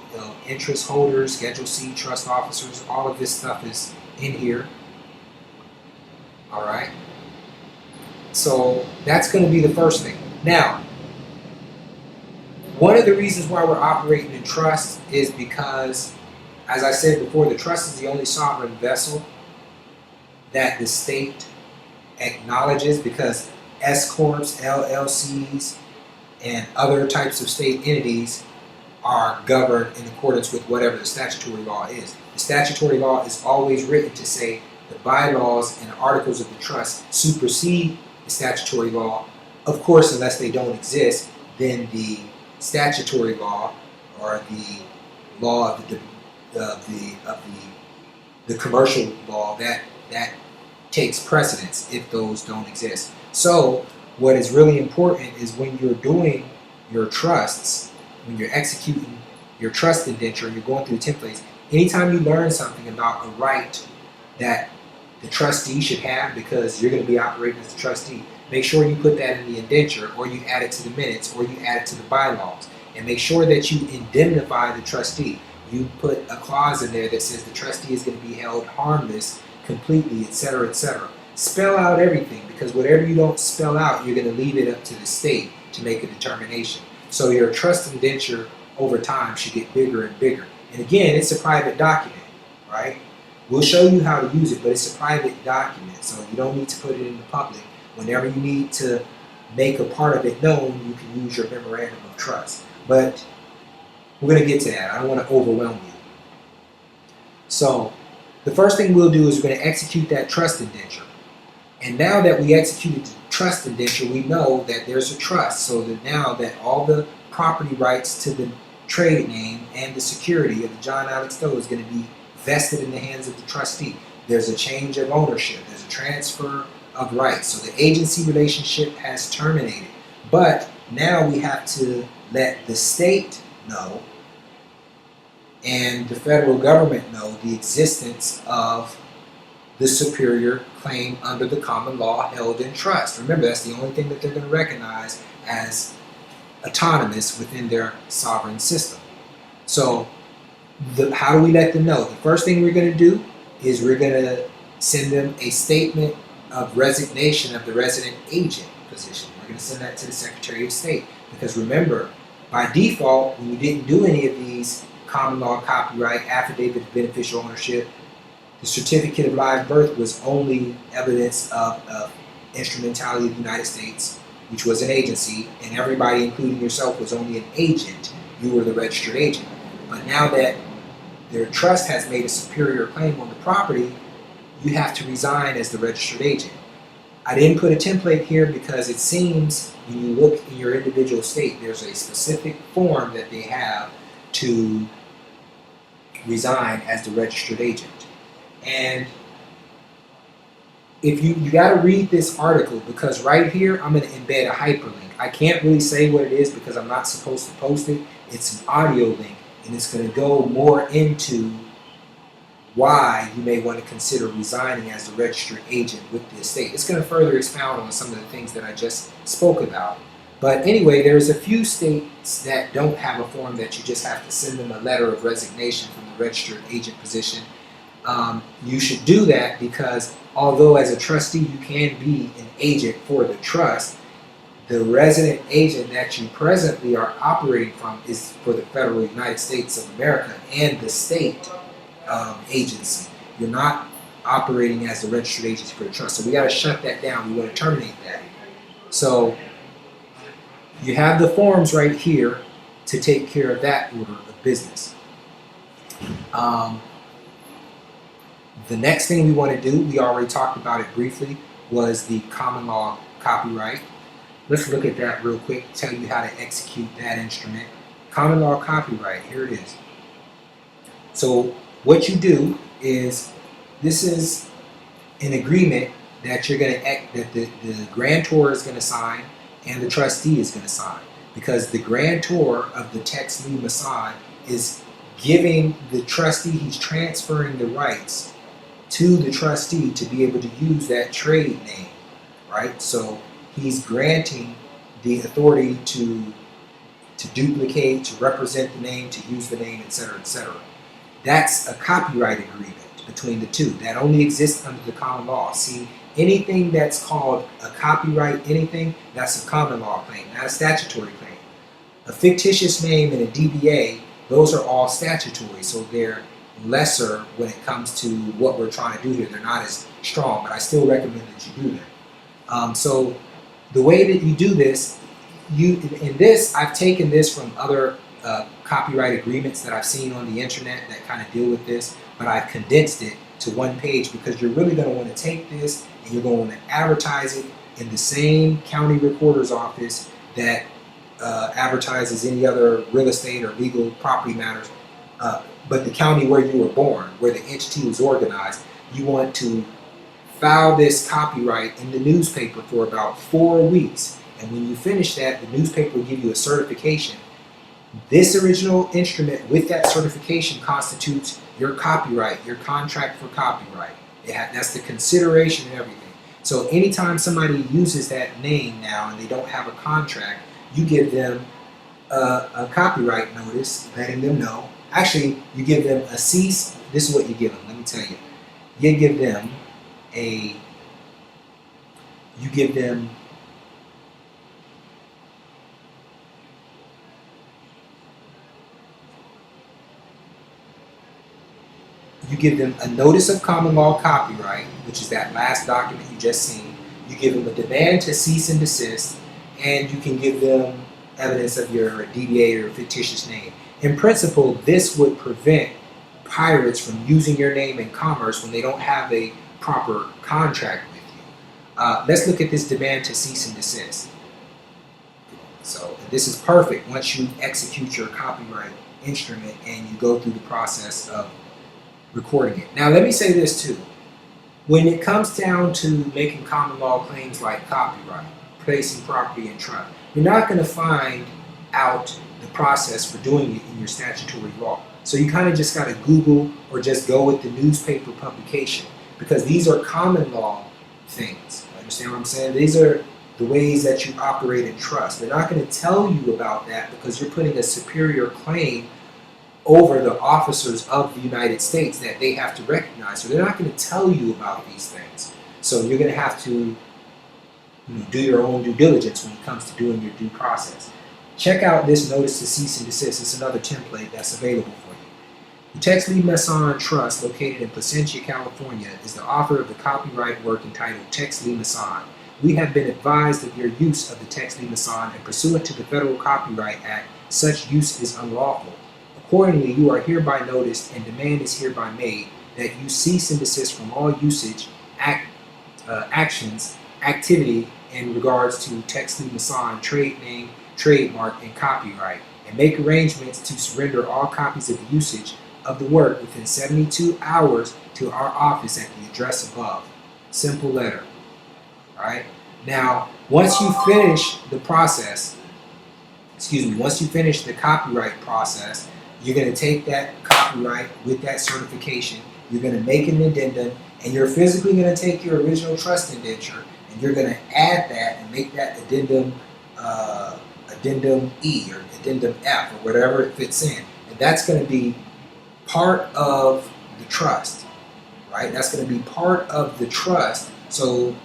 interest holders, Schedule C trust officers. All of this stuff is in here. All right. So that's going to be the first thing. Now, one of the reasons why we're operating in trust is because, as I said before, the trust is the only sovereign vessel that the state acknowledges, because S corps, LLCs, and other types of state entities are governed in accordance with whatever the statutory law is. The statutory law is always written to say the bylaws and articles of the trust supersede the statutory law. Of course, unless they don't exist, then the statutory law or the law of the commercial law that takes precedence if those don't exist. So what is really important is when you're doing your trusts, when you're executing your trust indenture, you're going through the templates, anytime you learn something about a right that the trustee should have, because you're going to be operating as a trustee, make sure you put that in the indenture, or you add it to the minutes, or you add it to the bylaws, and make sure that you indemnify the trustee. You put a clause in there that says the trustee is going to be held harmless completely, etc., etc. Spell out everything, because whatever you don't spell out, you're going to leave it up to the state to make a determination. So your trust indenture over time should get bigger and bigger. And again, it's a private document, right? We'll show you how to use it, but it's a private document, so you don't need to put it in the public. Whenever you need to make a part of it known, you can use your memorandum of trust. But we're going to get to that. I don't want to overwhelm you. So the first thing we'll do is we're going to execute that trust indenture. And now that we executed the trust indenture, we know that there's a trust, so that now that all the property rights to the trade name and the security of the John Alex Doe is going to be vested in the hands of the trustee. There's a change of ownership. There's a transfer of rights. So the agency relationship has terminated. But now we have to let the state know and the federal government know the existence of the superior claim under the common law held in trust. Remember, that's the only thing that they're going to recognize as autonomous within their sovereign system. So how do we let them know? The first thing we're going to do is we're going to send them a statement of resignation of the resident agent position. We're going to send that to the Secretary of State, because remember, by default, when you didn't do any of these common law copyright, affidavit of beneficial ownership, the certificate of live birth was only evidence of instrumentality of the United States, which was an agency, and everybody, including yourself, was only an agent. You were the registered agent. But now that their trust has made a superior claim on the property, you have to resign as the registered agent. I didn't put a template here because it seems when you look in your individual state, there's a specific form that they have to resign as the registered agent. And if you got to read this article, because right here I'm going to embed a hyperlink. I can't really say what it is because I'm not supposed to post it. It's an audio link, and it's going to go more into why you may want to consider resigning as the registered agent with the estate. It's going to further expound on some of the things that I just spoke about. But anyway, there's a few states that don't have a form that you just have to send them a letter of resignation from the registered agent position. You should do that because although as a trustee you can be an agent for the trust, the resident agent that you presently are operating from is for the federal United States of America and the state agency. You're not operating as the registered agency for the trust. So we got to shut that down. We want to terminate that. So you have the forms right here to take care of that order of business. The next thing we want to do, we already talked about it briefly, was the common law copyright. let's look at that real quick, tell you how to execute that instrument. Common law copyright, here it is. So what you do is, this is an agreement that you're going to that the grantor is going to sign and the trustee is going to sign, because the grantor of the text lien masson is giving the trustee, he's transferring the rights to the trustee to be able to use that trade name, right? So he's granting the authority to duplicate, to represent the name, to use the name, etc., etc. That's a copyright agreement between the two. That only exists under the common law. See, anything that's called a copyright, anything, that's a common law claim, not a statutory claim. A fictitious name and a DBA, those are all statutory, so they're lesser when it comes to what we're trying to do here. They're not as strong, but I still recommend that you do them. So the way that you do this, in this, I've taken this from other copyright agreements that I've seen on the internet that kind of deal with this, but I've condensed it to one page, because you're really going to want to take this and you're going to want to advertise it in the same county recorder's office that advertises any other real estate or legal property matters, but the county where you were born, where the entity was organized. You want to file this copyright in the newspaper for about 4 weeks, and when you finish that, the newspaper will give you a certification. This original instrument with that certification constitutes your copyright, your contract for copyright. That's the consideration and everything. So anytime somebody uses that name now and they don't have a contract, you give them a copyright notice letting them know. Actually, you give them a cease. This is what you give them. Let me tell you. You give them a notice of common law copyright, which is that last document you just seen. You give them a demand to cease and desist, and you can give them evidence of your DBA or fictitious name. In principle, this would prevent pirates from using your name in commerce when they don't have a proper contract with you. Let's look at this demand to cease and desist. So this is perfect once you execute your copyright instrument and you go through the process of recording it. Now let me say this too. When it comes down to making common law claims like copyright, placing property in trust, you're not going to find out the process for doing it in your statutory law. So you kind of just got to Google or just go with the newspaper publication, because these are common law things. Understand what I'm saying? These are the ways that you operate in trust. They're not going to tell you about that because you're putting a superior claim over the officers of the United States that they have to recognize. So they're not going to tell you about these things. So you're going to have to do your own due diligence when it comes to doing your due process. Check out this notice to cease and desist. It's another template that's available for you. The Text Lee Masson Trust, located in Placentia, California, is the author of the copyright work entitled Text Lee Masson. We have been advised of your use of the Text Lee Masson, and pursuant to the Federal Copyright Act, such use is unlawful. Accordingly, you are hereby noticed, and demand is hereby made that you cease and desist from all usage, actions, activity in regards to Text Lee Masson trade name, trademark, and copyright, and make arrangements to surrender all copies of the usage of the work within 72 hours to our office at the address above. Simple letter. All right. Now, once you finish the process, once you finish the copyright process, you're going to take that copyright with that certification, you're going to make an addendum, and you're physically going to take your original trust indenture, and you're going to add that and make that addendum addendum E or addendum F or whatever it fits in. And that's going to be part of the trust, right? That's going to be part of the trust. So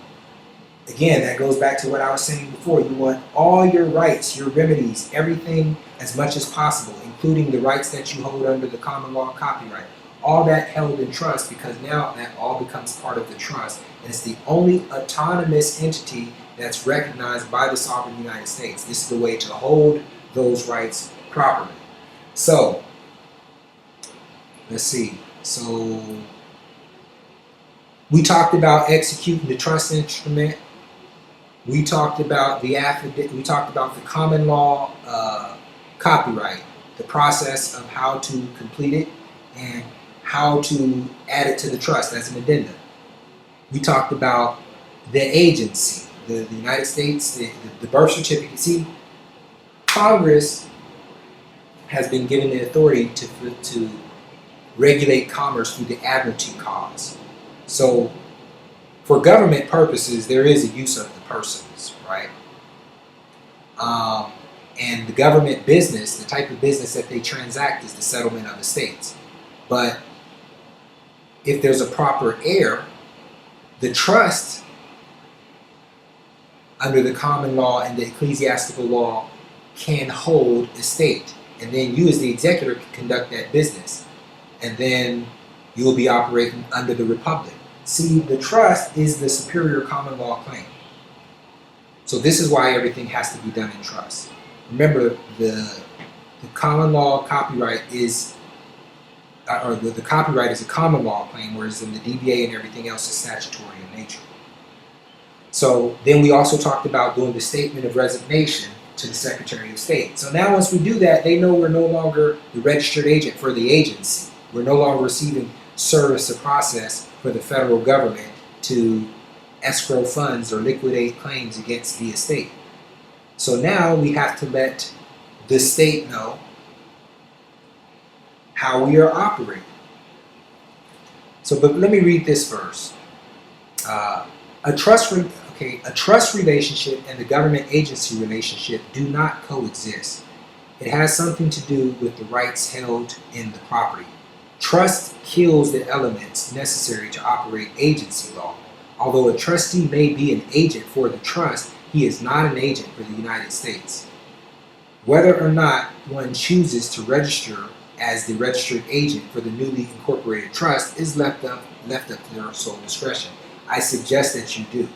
again, that goes back to what I was saying before. You want all your rights, your remedies, everything as much as possible, including the rights that you hold under the common law copyright. All that held in trust, because now that all becomes part of the trust, and it's the only autonomous entity that's recognized by the sovereign United States. This is the way to hold those rights properly. So, let's see. So, we talked about executing the trust instrument. We talked about the we talked about the common law copyright, the process of how to complete it and how to add it to the trust as an addendum. We talked about the agency, the United States, the birth certificate. See, Congress has been given the authority to regulate commerce through the admiralty clause. So, for government purposes, there is a use of the persons, right? And the government business, the type of business that they transact, is the settlement of estates. But if there's a proper heir, the trust under the common law and the ecclesiastical law can hold estate. And then you as the executor can conduct that business. And then you will be operating under the republic. See, the trust is the superior common law claim. So this is why everything has to be done in trust. Remember, the common law copyright is, or the copyright is a common law claim, whereas in the DBA and everything else is statutory in nature. So then we also talked about doing the statement of resignation to the Secretary of State. So now once we do that, they know we're no longer the registered agent for the agency. We're no longer receiving service or process for the federal government to escrow funds or liquidate claims against the estate. So now we have to let the state know how we are operating. So, but let me read this first. A trust relationship and the government agency relationship do not coexist. It has something to do with the rights held in the property. Trust kills the elements necessary to operate agency law. Although a trustee may be an agent for the trust, he is not an agent for the United States. Whether or not one chooses to register as the registered agent for the newly incorporated trust is left up to their sole discretion. I suggest that you do.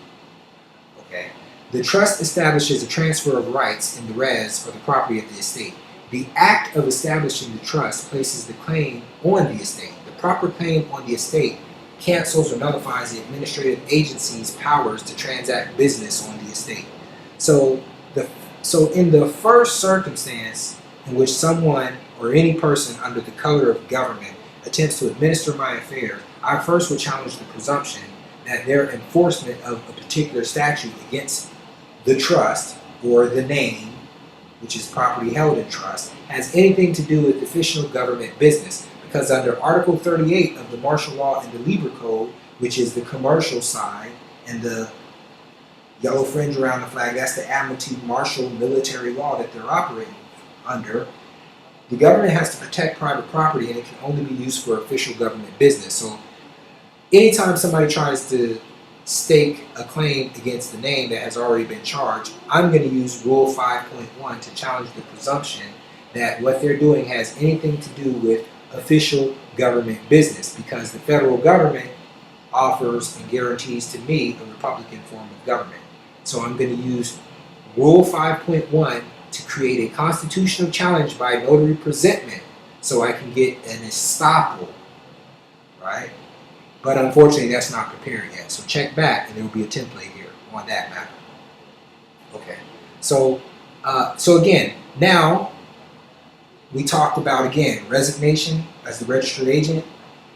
Okay. The trust establishes a transfer of rights in the res for the property of the estate. The act of establishing the trust places the claim on the estate. The proper claim on the estate cancels or nullifies the administrative agency's powers to transact business on the estate. So in the first circumstance in which someone or any person under the color of government attempts to administer my affairs, I first would challenge the presumption that their enforcement of a particular statute against the trust or the name, which is property held in trust, has anything to do with official government business. Because under Article 38 of the Martial Law and the Lieber Code, which is the commercial side, and the yellow fringe around the flag, that's the admiralty martial military law that they're operating under, the government has to protect private property and it can only be used for official government business. So anytime somebody tries to stake a claim against the name that has already been charged, I'm going to use Rule 5.1 to challenge the presumption that what they're doing has anything to do with official government business, because the federal government offers and guarantees to me a Republican form of government. So I'm going to use Rule 5.1 to create a constitutional challenge by notary presentment so I can get an estoppel, right? But unfortunately, that's not prepared yet. So check back, and there will be a template here on that matter. Okay. So again, now we talked about, again, resignation as the registered agent,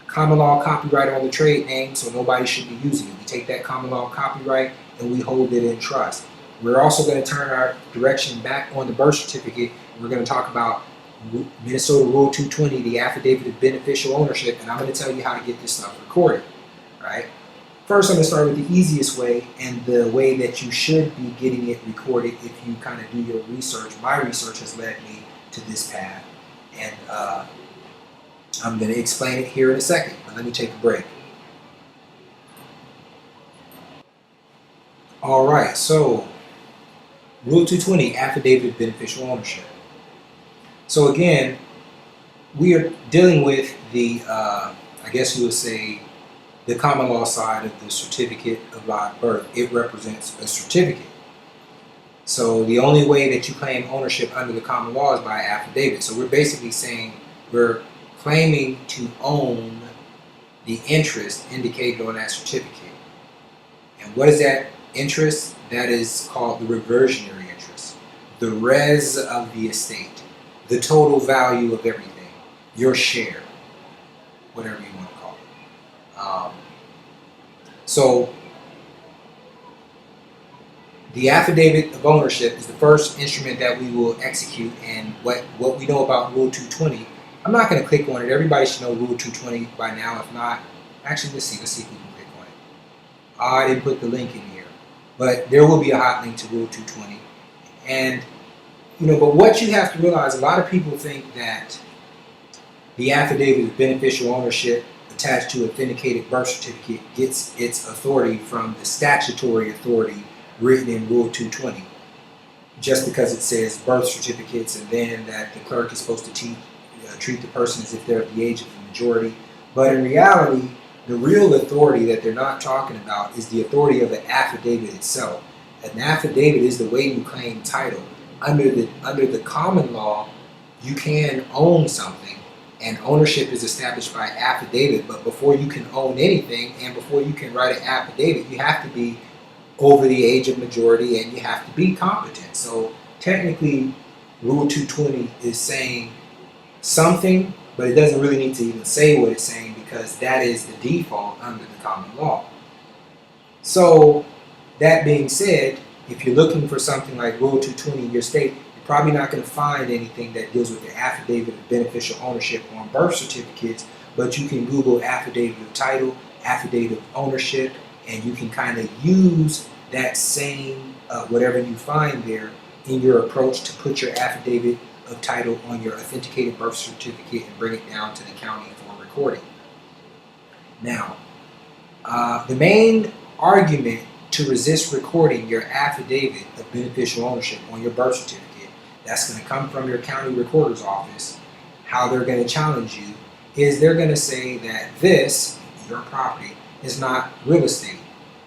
common law copyright on the trade name, so nobody should be using it. We take that common law copyright and we hold it in trust. We're also going to turn our direction back on the birth certificate. We're going to talk about Minnesota Rule 220, the affidavit of beneficial ownership, and I'm going to tell you how to get this stuff recorded, right? First, I'm going to start with the easiest way and the way that you should be getting it recorded if you kind of do your research. My research has led me to this path, and I'm going to explain it here in a second, but let me take a break. All right, so Rule 220, affidavit of beneficial ownership. So again, we are dealing with the, I guess you would say, the common law side of the certificate of live birth. It represents a certificate. So the only way that you claim ownership under the common law is by affidavit. So we're basically saying we're claiming to own the interest indicated on that certificate. And what is that interest? that is called the reversionary interest, the res of the estate, the total value of everything, your share, whatever you want to call it. So the affidavit of ownership is the first instrument that we will execute, and what we know about Rule 220, I'm not going to click on it. Everybody should know Rule 220 by now. If not, actually, let's see if we can click on it. I didn't put the link in here, but there will be a hot link to Rule 220. And, but what you have to realize, a lot of people think that the affidavit of beneficial ownership attached to authenticated birth certificate gets its authority from the statutory authority written in Rule 220, just because it says birth certificates, and then that the clerk is supposed to treat the person as if they're of the age of the majority. But in reality, the real authority that they're not talking about is the authority of the affidavit itself. An affidavit is the way you claim title. Under the common law, you can own something, and ownership is established by affidavit. But before you can own anything, and before you can write an affidavit, you have to be over the age of majority, and you have to be competent. So technically, Rule 220 is saying something, but it doesn't really need to even say what it's saying, because that is the default under the common law. So that being said, if you're looking for something like Rule 220 in your state, you're probably not going to find anything that deals with the affidavit of beneficial ownership on birth certificates, but you can Google affidavit of title, affidavit of ownership, and you can kind of use that same whatever you find there in your approach to put your affidavit of title on your authenticated birth certificate and bring it down to the county for recording. Now, the main argument to resist recording your affidavit of beneficial ownership on your birth certificate, that's going to come from your county recorder's office. How they're going to challenge you is they're going to say that this, your property, is not real estate.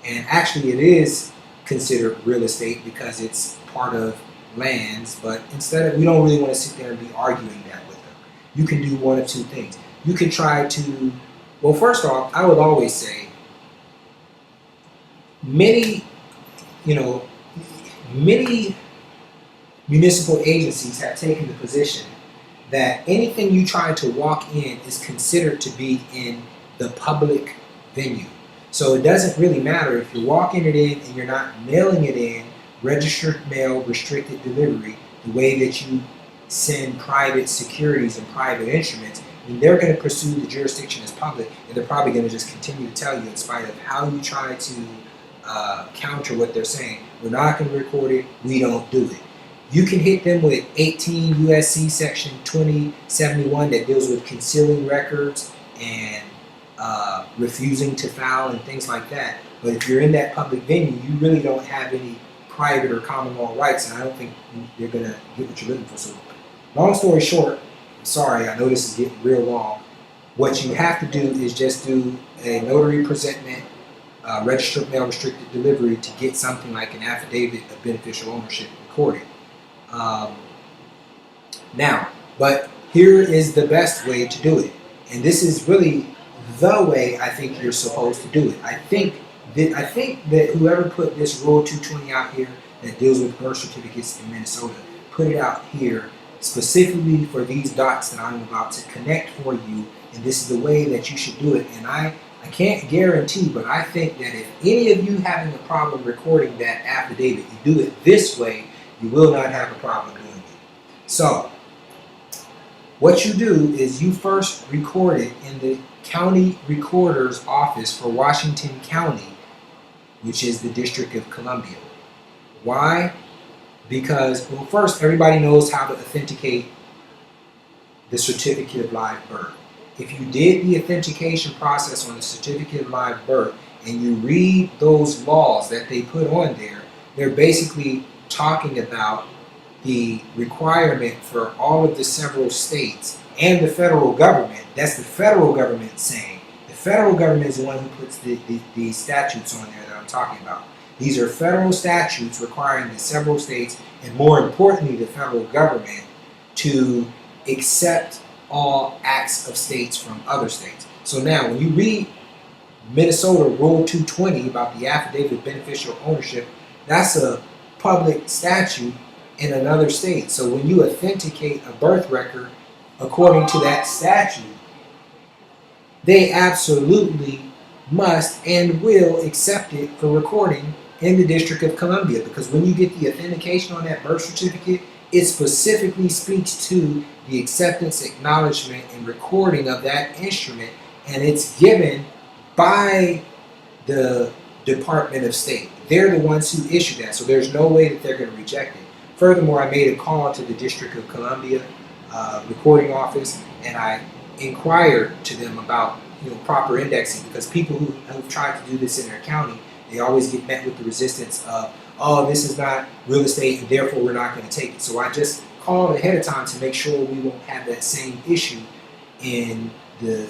And actually it is considered real estate because it's part of lands, but we don't really want to sit there and be arguing that with them. You can do one of two things. You can try to, well, first off, I would always say many municipal agencies have taken the position that anything you try to walk in is considered to be in the public venue. So it doesn't really matter if you're walking it in and you're not mailing it in, registered mail, restricted delivery, the way that you send private securities and private instruments, and they're going to pursue the jurisdiction as public, and they're probably going to just continue to tell you, in spite of how you try to counter what they're saying, we're not going to record it, we don't do it. You can hit them with 18 USC section 2071 that deals with concealing records and refusing to file and things like that. But if you're in that public venue, you really don't have any private or common law rights, and I don't think you're going to get what you're looking for. So, long story short, I'm sorry, I know this is getting real long. What you have to do is just do a notary presentment, registered mail, restricted delivery to get something like an affidavit of beneficial ownership recorded. Now, but here is the best way to do it, and this is really the way I think you're supposed to do it. I think that whoever put this Rule 220 out here that deals with birth certificates in Minnesota put it out here specifically for these dots that I'm about to connect for you, and this is the way that you should do it. And I can't guarantee, but I think that if any of you having a problem recording that affidavit, you do it this way, you will not have a problem doing it. So, what you do is you first record it in the county recorder's office for Washington County, which is the District of Columbia. Why? Because, well, first, everybody knows how to authenticate the certificate of live birth. If you did the authentication process on the certificate of live birth and you read those laws that they put on there, they're basically talking about the requirement for all of the several states and the federal government. That's the federal government saying. The federal government is the one who puts the statutes on there that I'm talking about. These are federal statutes requiring the several states, and more importantly, the federal government, to accept all acts of states from other states. So now, when you read Minnesota Rule 220 about the affidavit of beneficial ownership That's a public statute in another state. So when you authenticate a birth record according to that statute, they absolutely must and will accept it for recording in the District of Columbia, because when you get the authentication on that birth certificate, it specifically speaks to the acceptance, acknowledgement, and recording of that instrument, and it's given by the Department of State. They're the ones who issue that, so there's no way that they're going to reject it. Furthermore, I made a call to the District of Columbia recording office, and I inquired to them about proper indexing, because people who have tried to do this in their county, they always get met with the resistance of, oh, this is not real estate and therefore we're not going to take it. So I just called ahead of time to make sure we won't have that same issue in the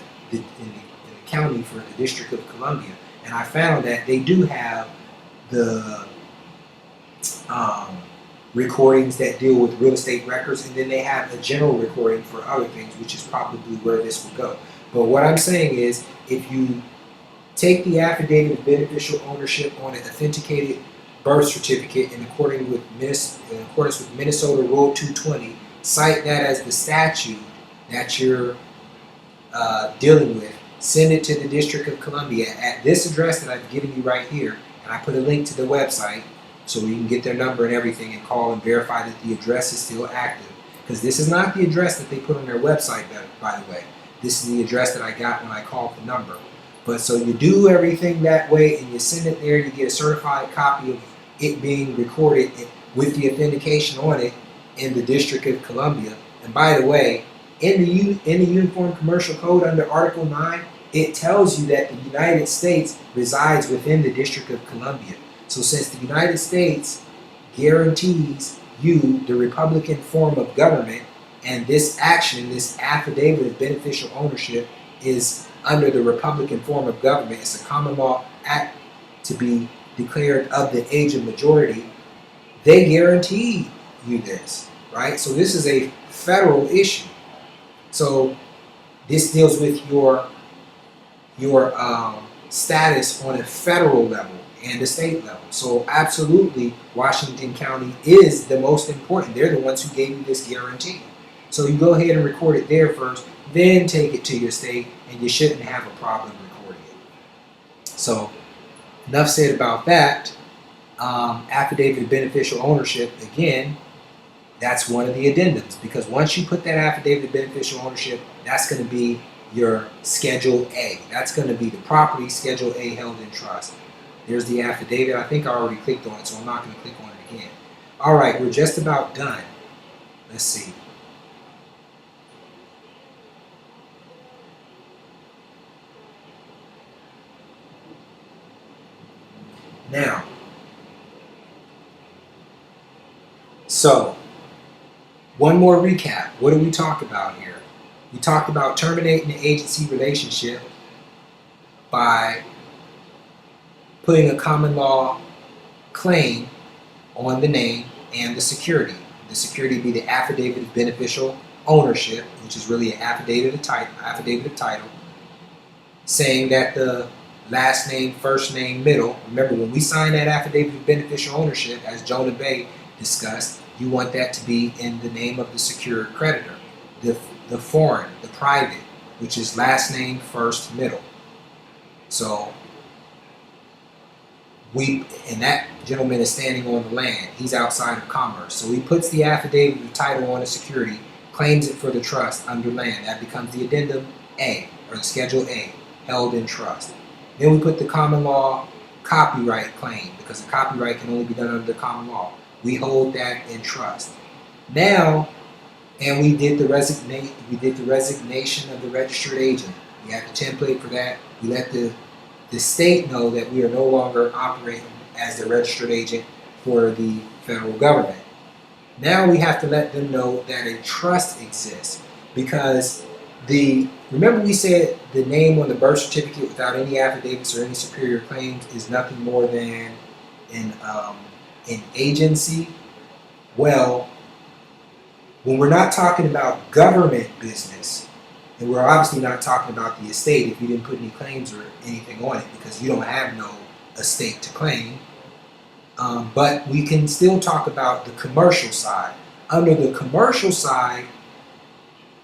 county for the District of Columbia. And I found that they do have the recordings that deal with real estate records, and then they have a general recording for other things, which is probably where this will go. But what I'm saying is, if you take the affidavit of beneficial ownership on an authenticated birth certificate in accordance with Minnesota Rule 220, cite that as the statute that you're dealing with, send it to the District of Columbia at this address that I've given you right here, and I put a link to the website so you can get their number and everything and call and verify that the address is still active. Because this is not the address that they put on their website, by the way. This is the address that I got when I called the number. But so you do everything that way and you send it there, you get a certified copy of it being recorded with the authentication on it in the District of Columbia. And by the way, in the Uniform Commercial Code under Article 9, it tells you that the United States resides within the District of Columbia. So since the United States guarantees you the Republican form of government, and this action, this affidavit of beneficial ownership, is under the Republican form of government, it's a common law act to be declared of the age of majority, they guarantee you this, right? So this is a federal issue. So this deals with your status on a federal level and a state level. So absolutely, Washington County is the most important. They're the ones who gave you this guarantee. So you go ahead and record it there first, then take it to your state, and you shouldn't have a problem recording it. So enough said about that. Affidavit of beneficial ownership, again, that's one of the addendums, because once you put that affidavit of beneficial ownership, that's going to be your Schedule A. That's going to be the property Schedule A held in trust. There's the affidavit. I think I already clicked on it, so I'm not going to click on it again. All right, we're just about done. Let's see. Now, so one more recap. What did we talk about here? We talked about terminating the agency relationship by putting a common law claim on the name and the security. The security be the affidavit of beneficial ownership, which is really an affidavit of title, saying that the last name, first name, middle. Remember, when we sign that affidavit of beneficial ownership, as Jonah Bay discussed, you want that to be in the name of the secured creditor. The foreign, the private, which is last name, first, middle. So and that gentleman is standing on the land. He's outside of commerce. So he puts the affidavit of title on the security, claims it for the trust under land. That becomes the addendum A, or the Schedule A, held in trust. Then we put the common law copyright claim, because the copyright can only be done under the common law. We hold that in trust. Now, and we did the resignation of the registered agent. We have the template for that. We let the state know that we are no longer operating as the registered agent for the federal government. Now we have to let them know that a trust exists, because remember we said the name on the birth certificate without any affidavits or any superior claims is nothing more than an agency? Well, when we're not talking about government business, and we're obviously not talking about the estate if you didn't put any claims or anything on it, because you don't have no estate to claim, But we can still talk about the commercial side. Under the commercial side,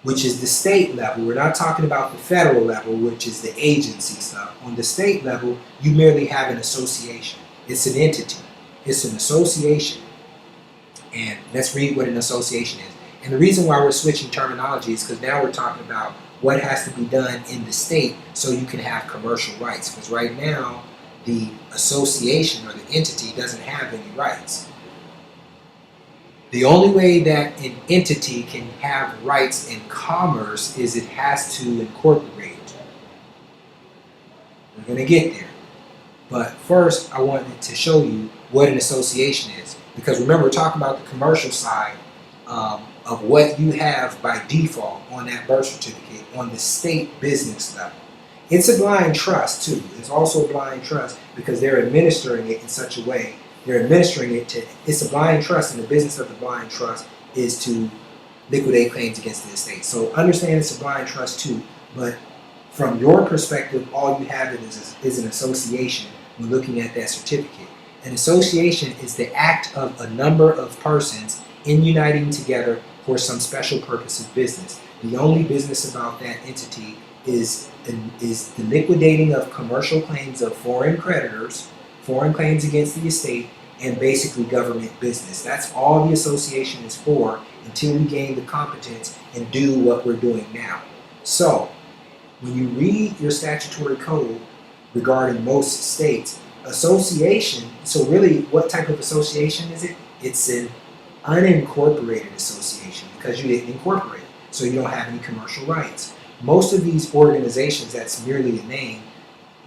which is the state level, we're not talking about the federal level, which is the agency stuff. On the state level, you merely have an association. It's an entity. It's an association. And let's read what an association is. And the reason why we're switching terminology is because now we're talking about what has to be done in the state so you can have commercial rights. Because right now, the association or the entity doesn't have any rights. The only way that an entity can have rights in commerce is it has to incorporate. We're going to get there. But first, I wanted to show you what an association is. Because remember, we're talking about the commercial side of what you have by default on that birth certificate on the state business level. It's a blind trust too. It's also a blind trust because they're administering it in such a way. They're administering it to, it's a blind trust, and the business of the blind trust is to liquidate claims against the estate. So understand it's a blind trust too, but from your perspective, all you have is an association when looking at that certificate. An association is the act of a number of persons in uniting together for some special purpose of business. The only business about that entity is the liquidating of commercial claims of foreign creditors, foreign claims against the estate, and basically government business. That's all the association is for until we gain the competence and do what we're doing now. So, when you read your statutory code regarding most states, association, so really what type of association is it? It's an unincorporated association because you didn't incorporate it, so you don't have any commercial rights. Most of these organizations, that's merely a name,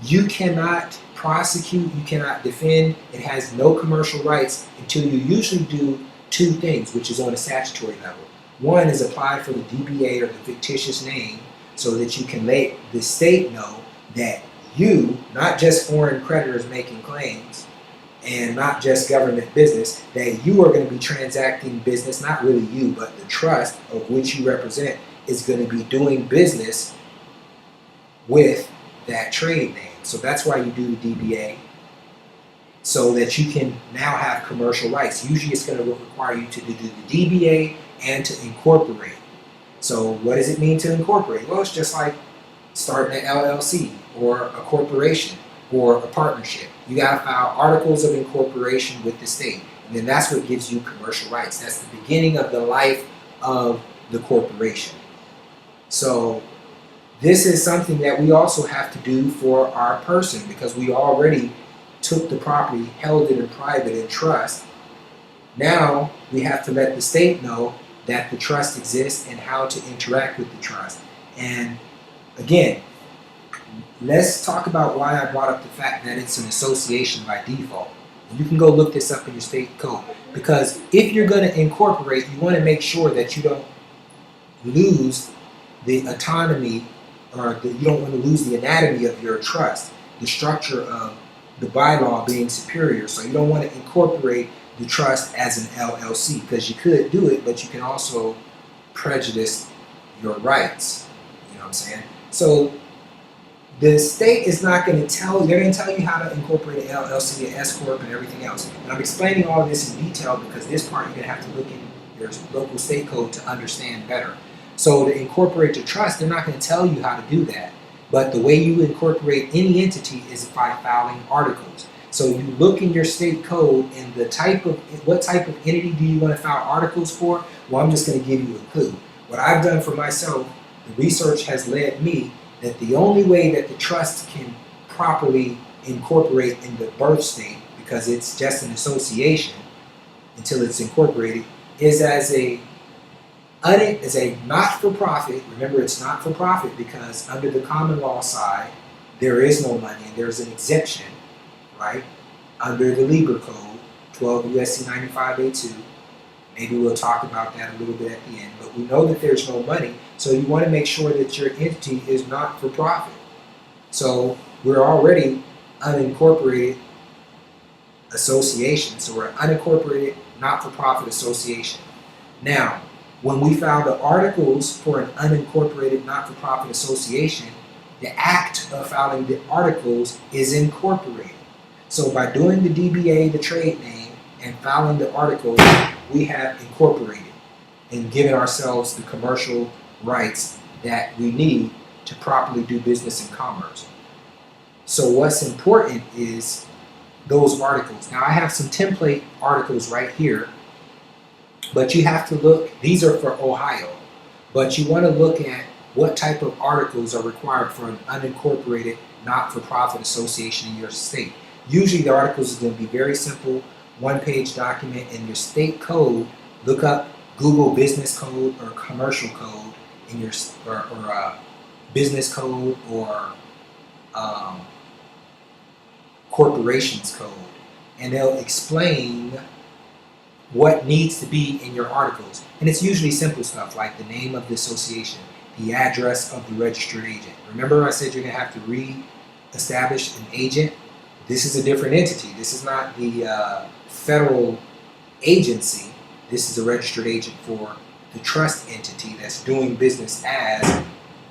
you cannot prosecute, you cannot defend, it has no commercial rights until you usually do two things, which is on a statutory level. One is apply for the DBA or the fictitious name so that you can let the state know that you, not just foreign creditors making claims and not just government business, that you are going to be transacting business, not really you, but the trust of which you represent is going to be doing business with that trade name. So that's why you do the DBA, so that you can now have commercial rights. Usually it's going to require you to do the DBA and to incorporate. So what does it mean to incorporate? Well, it's just like starting an LLC or a corporation or a partnership. You got to file articles of incorporation with the state. And then that's what gives you commercial rights. That's the beginning of the life of the corporation. So this is something that we also have to do for our person because we already took the property, held it in private in trust. Now we have to let the state know that the trust exists and how to interact with the trust. And again, let's talk about why I brought up the fact that it's an association by default. And you can go look this up in your state code. Because if you're going to incorporate, you want to make sure that you don't lose the autonomy, or you don't want to lose the anatomy of your trust, the structure of the bylaw being superior. So you don't want to incorporate the trust as an LLC because you could do it, but you can also prejudice your rights. You know what I'm saying? So the state is not going to tell you, they're going to tell you how to incorporate an LLC, an S Corp, and everything else. And I'm explaining all of this in detail because this part you're going to have to look in your local state code to understand better. So to incorporate the trust, they're not going to tell you how to do that. But the way you incorporate any entity is by filing articles. So you look in your state code and the type of, what type of entity do you want to file articles for? Well, I'm just going to give you a clue. What I've done for myself, the research has led me that the only way that the trust can properly incorporate in the birth state, because it's just an association until it's incorporated, is as a not-for-profit. Remember, it's not-for-profit because under the common law side, there is no money and there's an exemption, right? Under the Libra Code, 12 U.S.C. 95A2. Maybe we'll talk about that a little bit at the end, but we know that there's no money, so you want to make sure that your entity is not-for-profit. So we're already unincorporated association, so we're an unincorporated not-for-profit association. Now, when we file the articles for an unincorporated not-for-profit association, the act of filing the articles is incorporated. So by doing the DBA, the trade name, and filing the article, we have incorporated and given ourselves the commercial rights that we need to properly do business in commerce. So what's important is those articles. Now I have some template articles right here, but you have to look, these are for Ohio, but you want to look at what type of articles are required for an unincorporated not-for-profit association in your state. Usually the articles are going to be very simple, one-page document. In your state code, look up Google business code or commercial code in your, or business code or corporations code, and they'll explain what needs to be in your articles. And it's usually simple stuff like the name of the association, the address of the registered agent. Remember I said you're going to have to re-establish an agent? This is a different entity. This is not the federal agency. This is a registered agent for the trust entity that's doing business as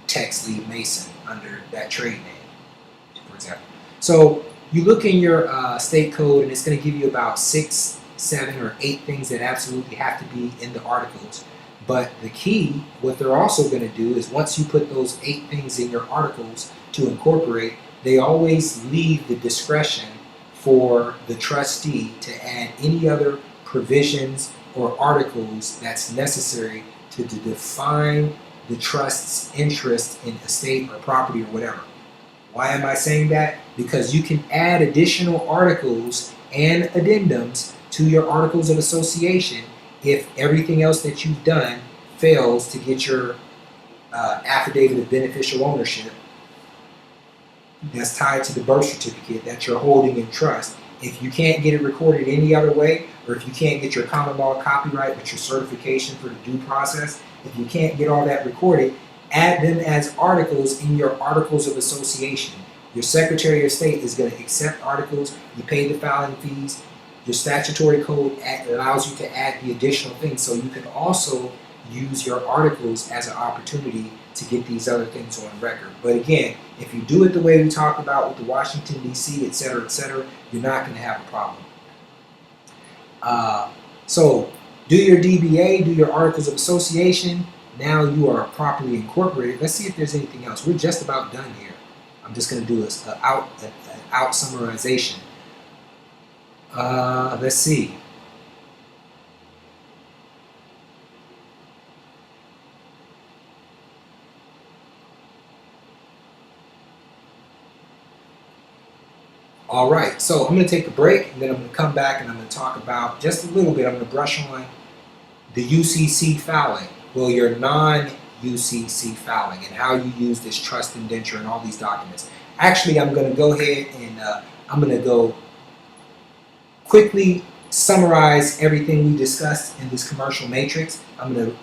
Tex Lee Mason under that trade name, for example. So you look in your state code, and it's going to give you about 6, 7, or 8 things that absolutely have to be in the articles. But the key, what they're also going to do is once you put those 8 things in your articles to incorporate, they always leave the discretion for the trustee to add any other provisions or articles that's necessary to define the trust's interest in estate or property or whatever. Why am I saying that? Because you can add additional articles and addendums to your articles of association if everything else that you've done fails to get your affidavit of beneficial ownership that's tied to the birth certificate that you're holding in trust. If you can't get it recorded any other way, or if you can't get your common law copyright with your certification for the due process, if you can't get all that recorded, add them as articles in your articles of association. Your Secretary of State is going to accept articles, you pay the filing fees, your statutory code allows you to add the additional things, so you can also use your articles as an opportunity to get these other things on record. But again, if you do it the way we talked about with the Washington, D.C., etc., you're not going to have a problem. So do your DBA, do your articles of association. Now you are properly incorporated. Let's see if there's anything else. We're just about done here. I'm just going to do an out summarization. Let's see. All right, so I'm going to take a break, and then I'm going to come back and I'm going to talk about just a little bit. I'm going to brush on the UCC filing, well, your non-UCC filing, and how you use this trust indenture and all these documents. Actually, I'm going to go ahead and I'm going to go quickly summarize everything we discussed in this commercial matrix. I'm going to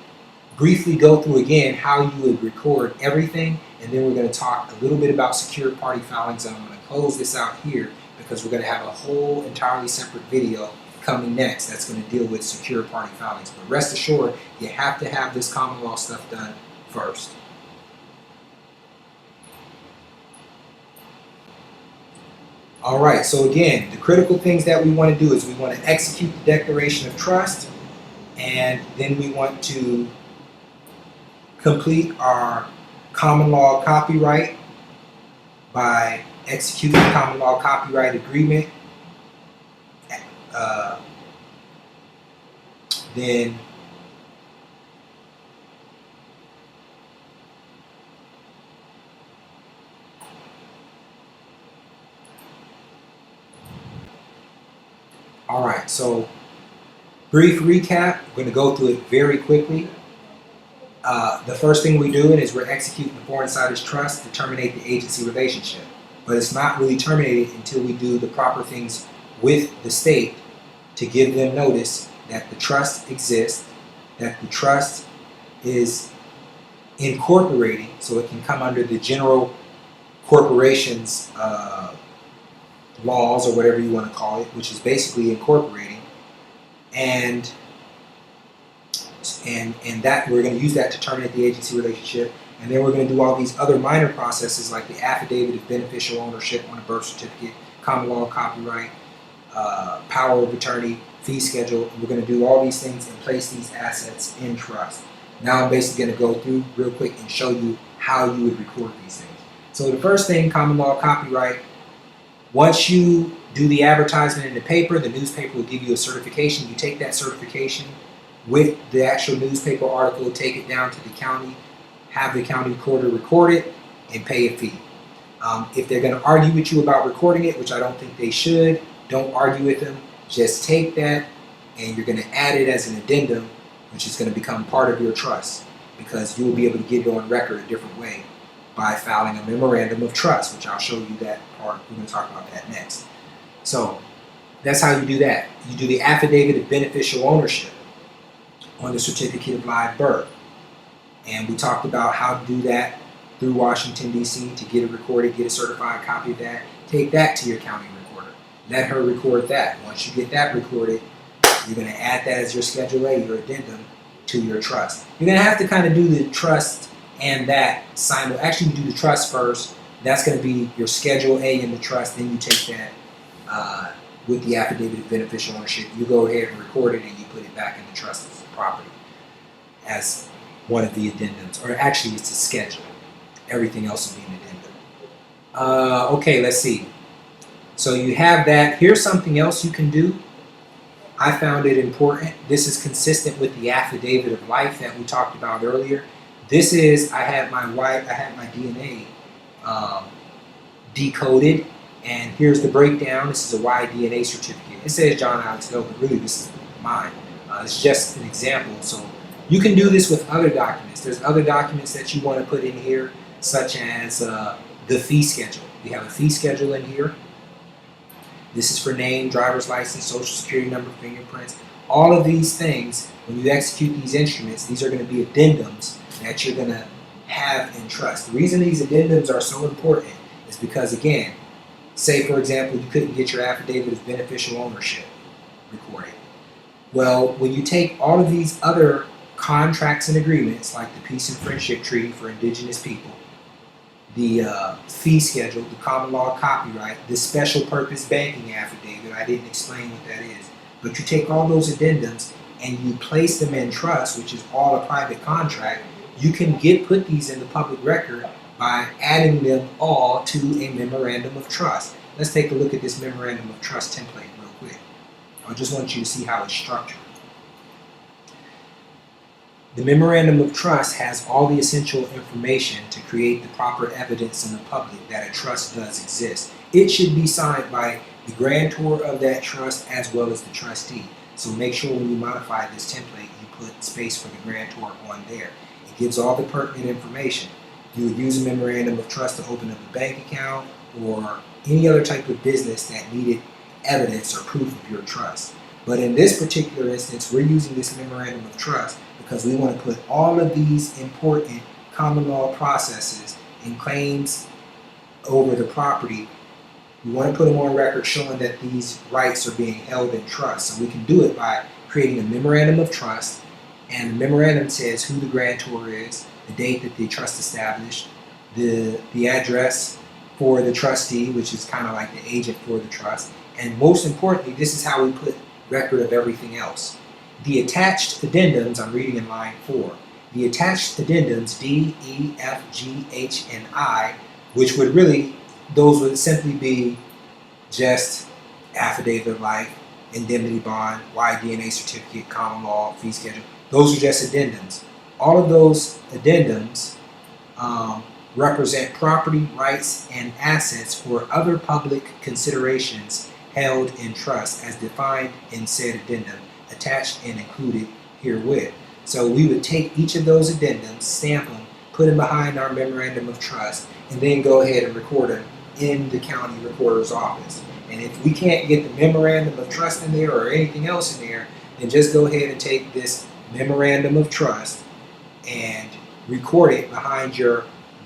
briefly go through again how you would record everything, and then we're going to talk a little bit about secure party filings, and I'm going to close this out here because we're going to have a whole entirely separate video coming next that's going to deal with secure party filings. But rest assured, you have to have this common law stuff done first. All right, so again, the critical things that we want to do is we want to execute the declaration of trust, and then we want to complete our common law copyright by executing the common law copyright agreement. Then all right, so brief recap. We're going to go through it very quickly. The first thing we're doing is we're executing the foreign insiders trust to terminate the agency relationship. But it's not really terminated until we do the proper things with the state to give them notice that the trust exists, that the trust is incorporating, so it can come under the general corporations laws, or whatever you want to call it, which is basically incorporating, and that we're going to use that to terminate the agency relationship. And then we're going to do all these other minor processes like the affidavit of beneficial ownership on a birth certificate, common law copyright, power of attorney, fee schedule, and we're going to do all these things and place these assets in trust. Now I'm basically going to go through real quick and show you how you would record these things. So the first thing, common law copyright, once you do the advertisement in the paper, the newspaper will give you a certification. You take that certification with the actual newspaper article, take it down to the county, have the county recorder record it, and pay a fee. If they're going to argue with you about recording it, which I don't think they should, don't argue with them. Just take that and you're going to add it as an addendum, which is going to become part of your trust, because you will be able to get it on record a different way by filing a memorandum of trust, which I'll show you that part. We're going to talk about that next. So that's how you do that. You do the affidavit of beneficial ownership on the certificate of live birth. And we talked about how to do that through Washington, D.C. to get it recorded, get a certified copy of that. Take that to your county recorder. Let her record that. Once you get that recorded, you're going to add that as your Schedule A, your addendum, to your trust. You're going to have to kind of do the trust and that actually you do the trust first. That's going to be your Schedule A in the trust. Then you take that with the affidavit of beneficial ownership. You go ahead and record it and you put it back in the trust as property as one of the addendums. Or actually it's a schedule. Everything else will be an addendum. Okay, let's see. So you have that. Here's something else you can do. I found it important. This is consistent with the affidavit of life that we talked about earlier. This is, I had my DNA decoded, and here's the breakdown. This is a Y DNA certificate. It says John Alex Doe, but really this is mine. It's just an example. So you can do this with other documents. There's other documents that you want to put in here, such as the fee schedule. We have a fee schedule in here. This is for name, driver's license, social security number, fingerprints. All of these things, when you execute these instruments, these are going to be addendums that you're going to have in trust. The reason these addendums are so important is because, again, say, for example, you couldn't get your affidavit of beneficial ownership recorded. Well, when you take all of these other contracts and agreements, like the Peace and Friendship Treaty for Indigenous people, the fee schedule, the common law copyright, the special purpose banking affidavit, I didn't explain what that is, but you take all those addendums and you place them in trust, which is all a private contract. You can put these in the public record by adding them all to a memorandum of trust. Let's take a look at this memorandum of trust template real quick. I just want you to see how it's structured. The memorandum of trust has all the essential information to create the proper evidence in the public that a trust does exist. It should be signed by the grantor of that trust as well as the trustee. So make sure when you modify this template, you put space for the grantor on there. It gives all the pertinent information. You would use a memorandum of trust to open up a bank account or any other type of business that needed evidence or proof of your trust. But in this particular instance, we're using this memorandum of trust because we want to put all of these important common law processes and claims over the property. We want to put them on record showing that these rights are being held in trust. So we can do it by creating a memorandum of trust, and the memorandum says who the grantor is, the date that the trust established, the address for the trustee, which is kind of like the agent for the trust, and most importantly, this is how we put record of everything else. The attached addendums, I'm reading in line 4, the attached addendums D, E, F, G, H, and I, which would really, those would simply be just affidavit of life, indemnity bond, Y-DNA certificate, common law, fee schedule. Those are just addendums. All of those addendums represent property, rights, and assets for other public considerations held in trust as defined in said addendum, attached and included herewith. So we would take each of those addendums, stamp them, put them behind our memorandum of trust, and then go ahead and record them in the county recorder's office. And if we can't get the memorandum of trust in there or anything else in there, then just go ahead and take this memorandum of trust and record it behind your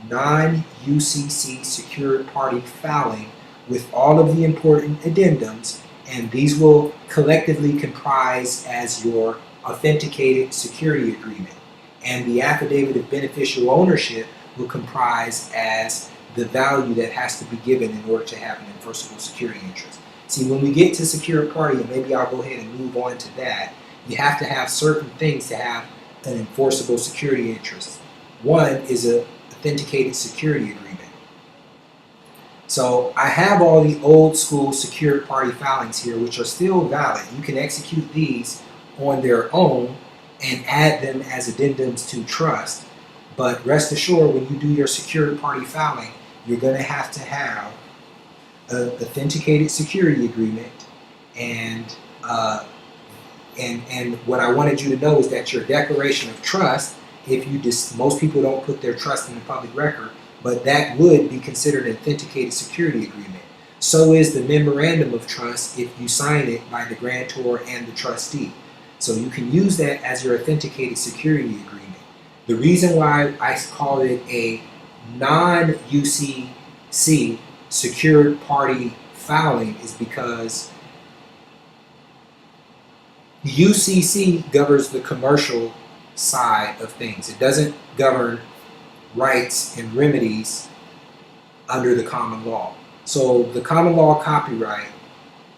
non-UCC secured party filing with all of the important addendums, and these will collectively comprise as your authenticated security agreement. And the affidavit of beneficial ownership will comprise as the value that has to be given in order to have an enforceable security interest. See, when we get to secured party, and maybe I'll go ahead and move on to that, you have to have certain things to have an enforceable security interest. One is an authenticated security agreement. So I have all the old school secured party filings here, which are still valid. You can execute these on their own and add them as addendums to trust. But rest assured, when you do your secured party filing, you're going to have an authenticated security agreement. And what I wanted you to know is that your declaration of trust, most people don't put their trust in the public record, but that would be considered an authenticated security agreement. So is the memorandum of trust if you sign it by the grantor and the trustee. So you can use that as your authenticated security agreement. The reason why I call it a non-UCC secured party filing is because the UCC governs the commercial side of things. It doesn't govern rights and remedies under the common law. So the common law copyright,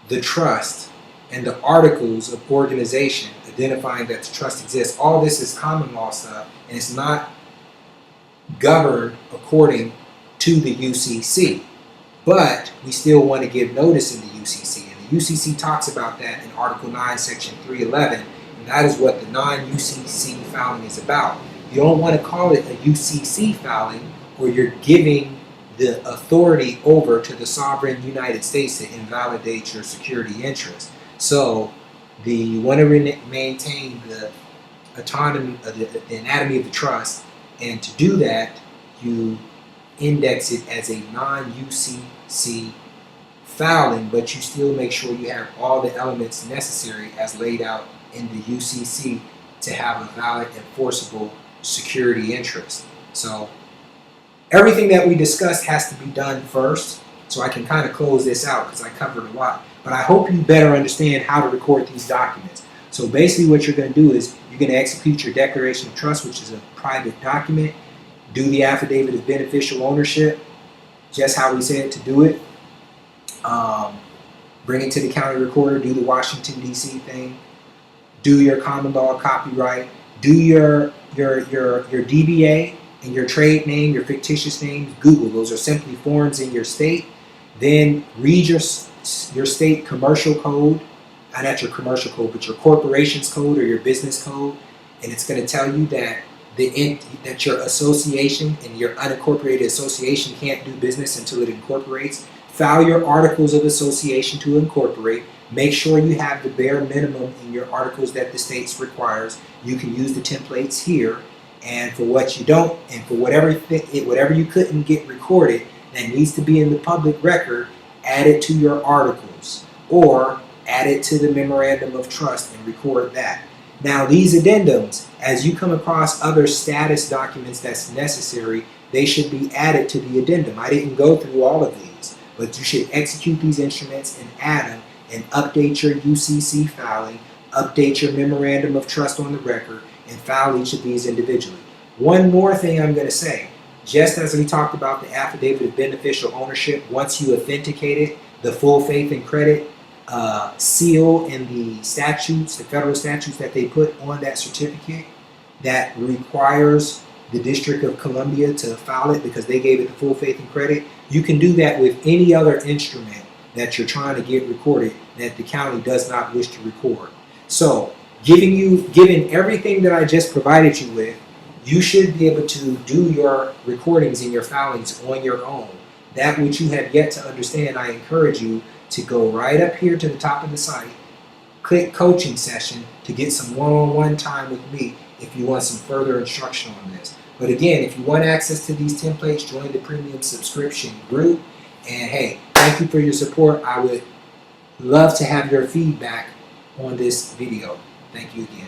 the trust, and the articles of organization identifying that the trust exists, all this is common law stuff, and it's not governed according to the UCC. But we still want to give notice in the UCC, and the UCC talks about that in Article 9, Section 311, and that is what the non-UCC filing is about. You don't want to call it a UCC filing where you're giving the authority over to the sovereign United States to invalidate your security interest. So you want to maintain the autonomy, the anatomy of the trust, and to do that, you index it as a non-UCC filing, but you still make sure you have all the elements necessary as laid out in the UCC to have a valid, enforceable security interest. So everything that we discussed has to be done first, so I can kind of close this out because I covered a lot. But I hope you better understand how to record these documents. So basically what you're going to do is you're going to execute your declaration of trust, which is a private document, do the affidavit of beneficial ownership, just how we said to do it, bring it to the county recorder, do the Washington, D.C. thing, do your common law copyright, do your DBA and your trade name, your fictitious names, Google. Those are simply forms in your state. Then read your state commercial code, not your commercial code, but your corporation's code or your business code, and it's going to tell you that that your association and your unincorporated association can't do business until it incorporates. File your articles of association to incorporate. Make sure you have the bare minimum in your articles that the state requires. You can use the templates here, and for what you don't, and for whatever you couldn't get recorded that needs to be in the public record, add it to your articles or add it to the memorandum of trust and record that. Now these addendums, as you come across other status documents that's necessary, they should be added to the addendum. I didn't go through all of these, but you should execute these instruments and add them and update your UCC filing, update your memorandum of trust on the record, and file each of these individually. One more thing I'm going to say, just as we talked about the affidavit of beneficial ownership, once you authenticate it, the full faith and credit seal and the statutes, the federal statutes that they put on that certificate that requires the District of Columbia to file it because they gave it the full faith and credit. You can do that with any other instrument that you're trying to get recorded that the county does not wish to record. So, given everything that I just provided you with, you should be able to do your recordings and your filings on your own. That which you have yet to understand, I encourage you to go right up here to the top of the site, click coaching session to get some one-on-one time with me if you want some further instruction on this. But again, if you want access to these templates, join the premium subscription group. And hey, thank you for your support. I would love to have your feedback on this video. Thank you again.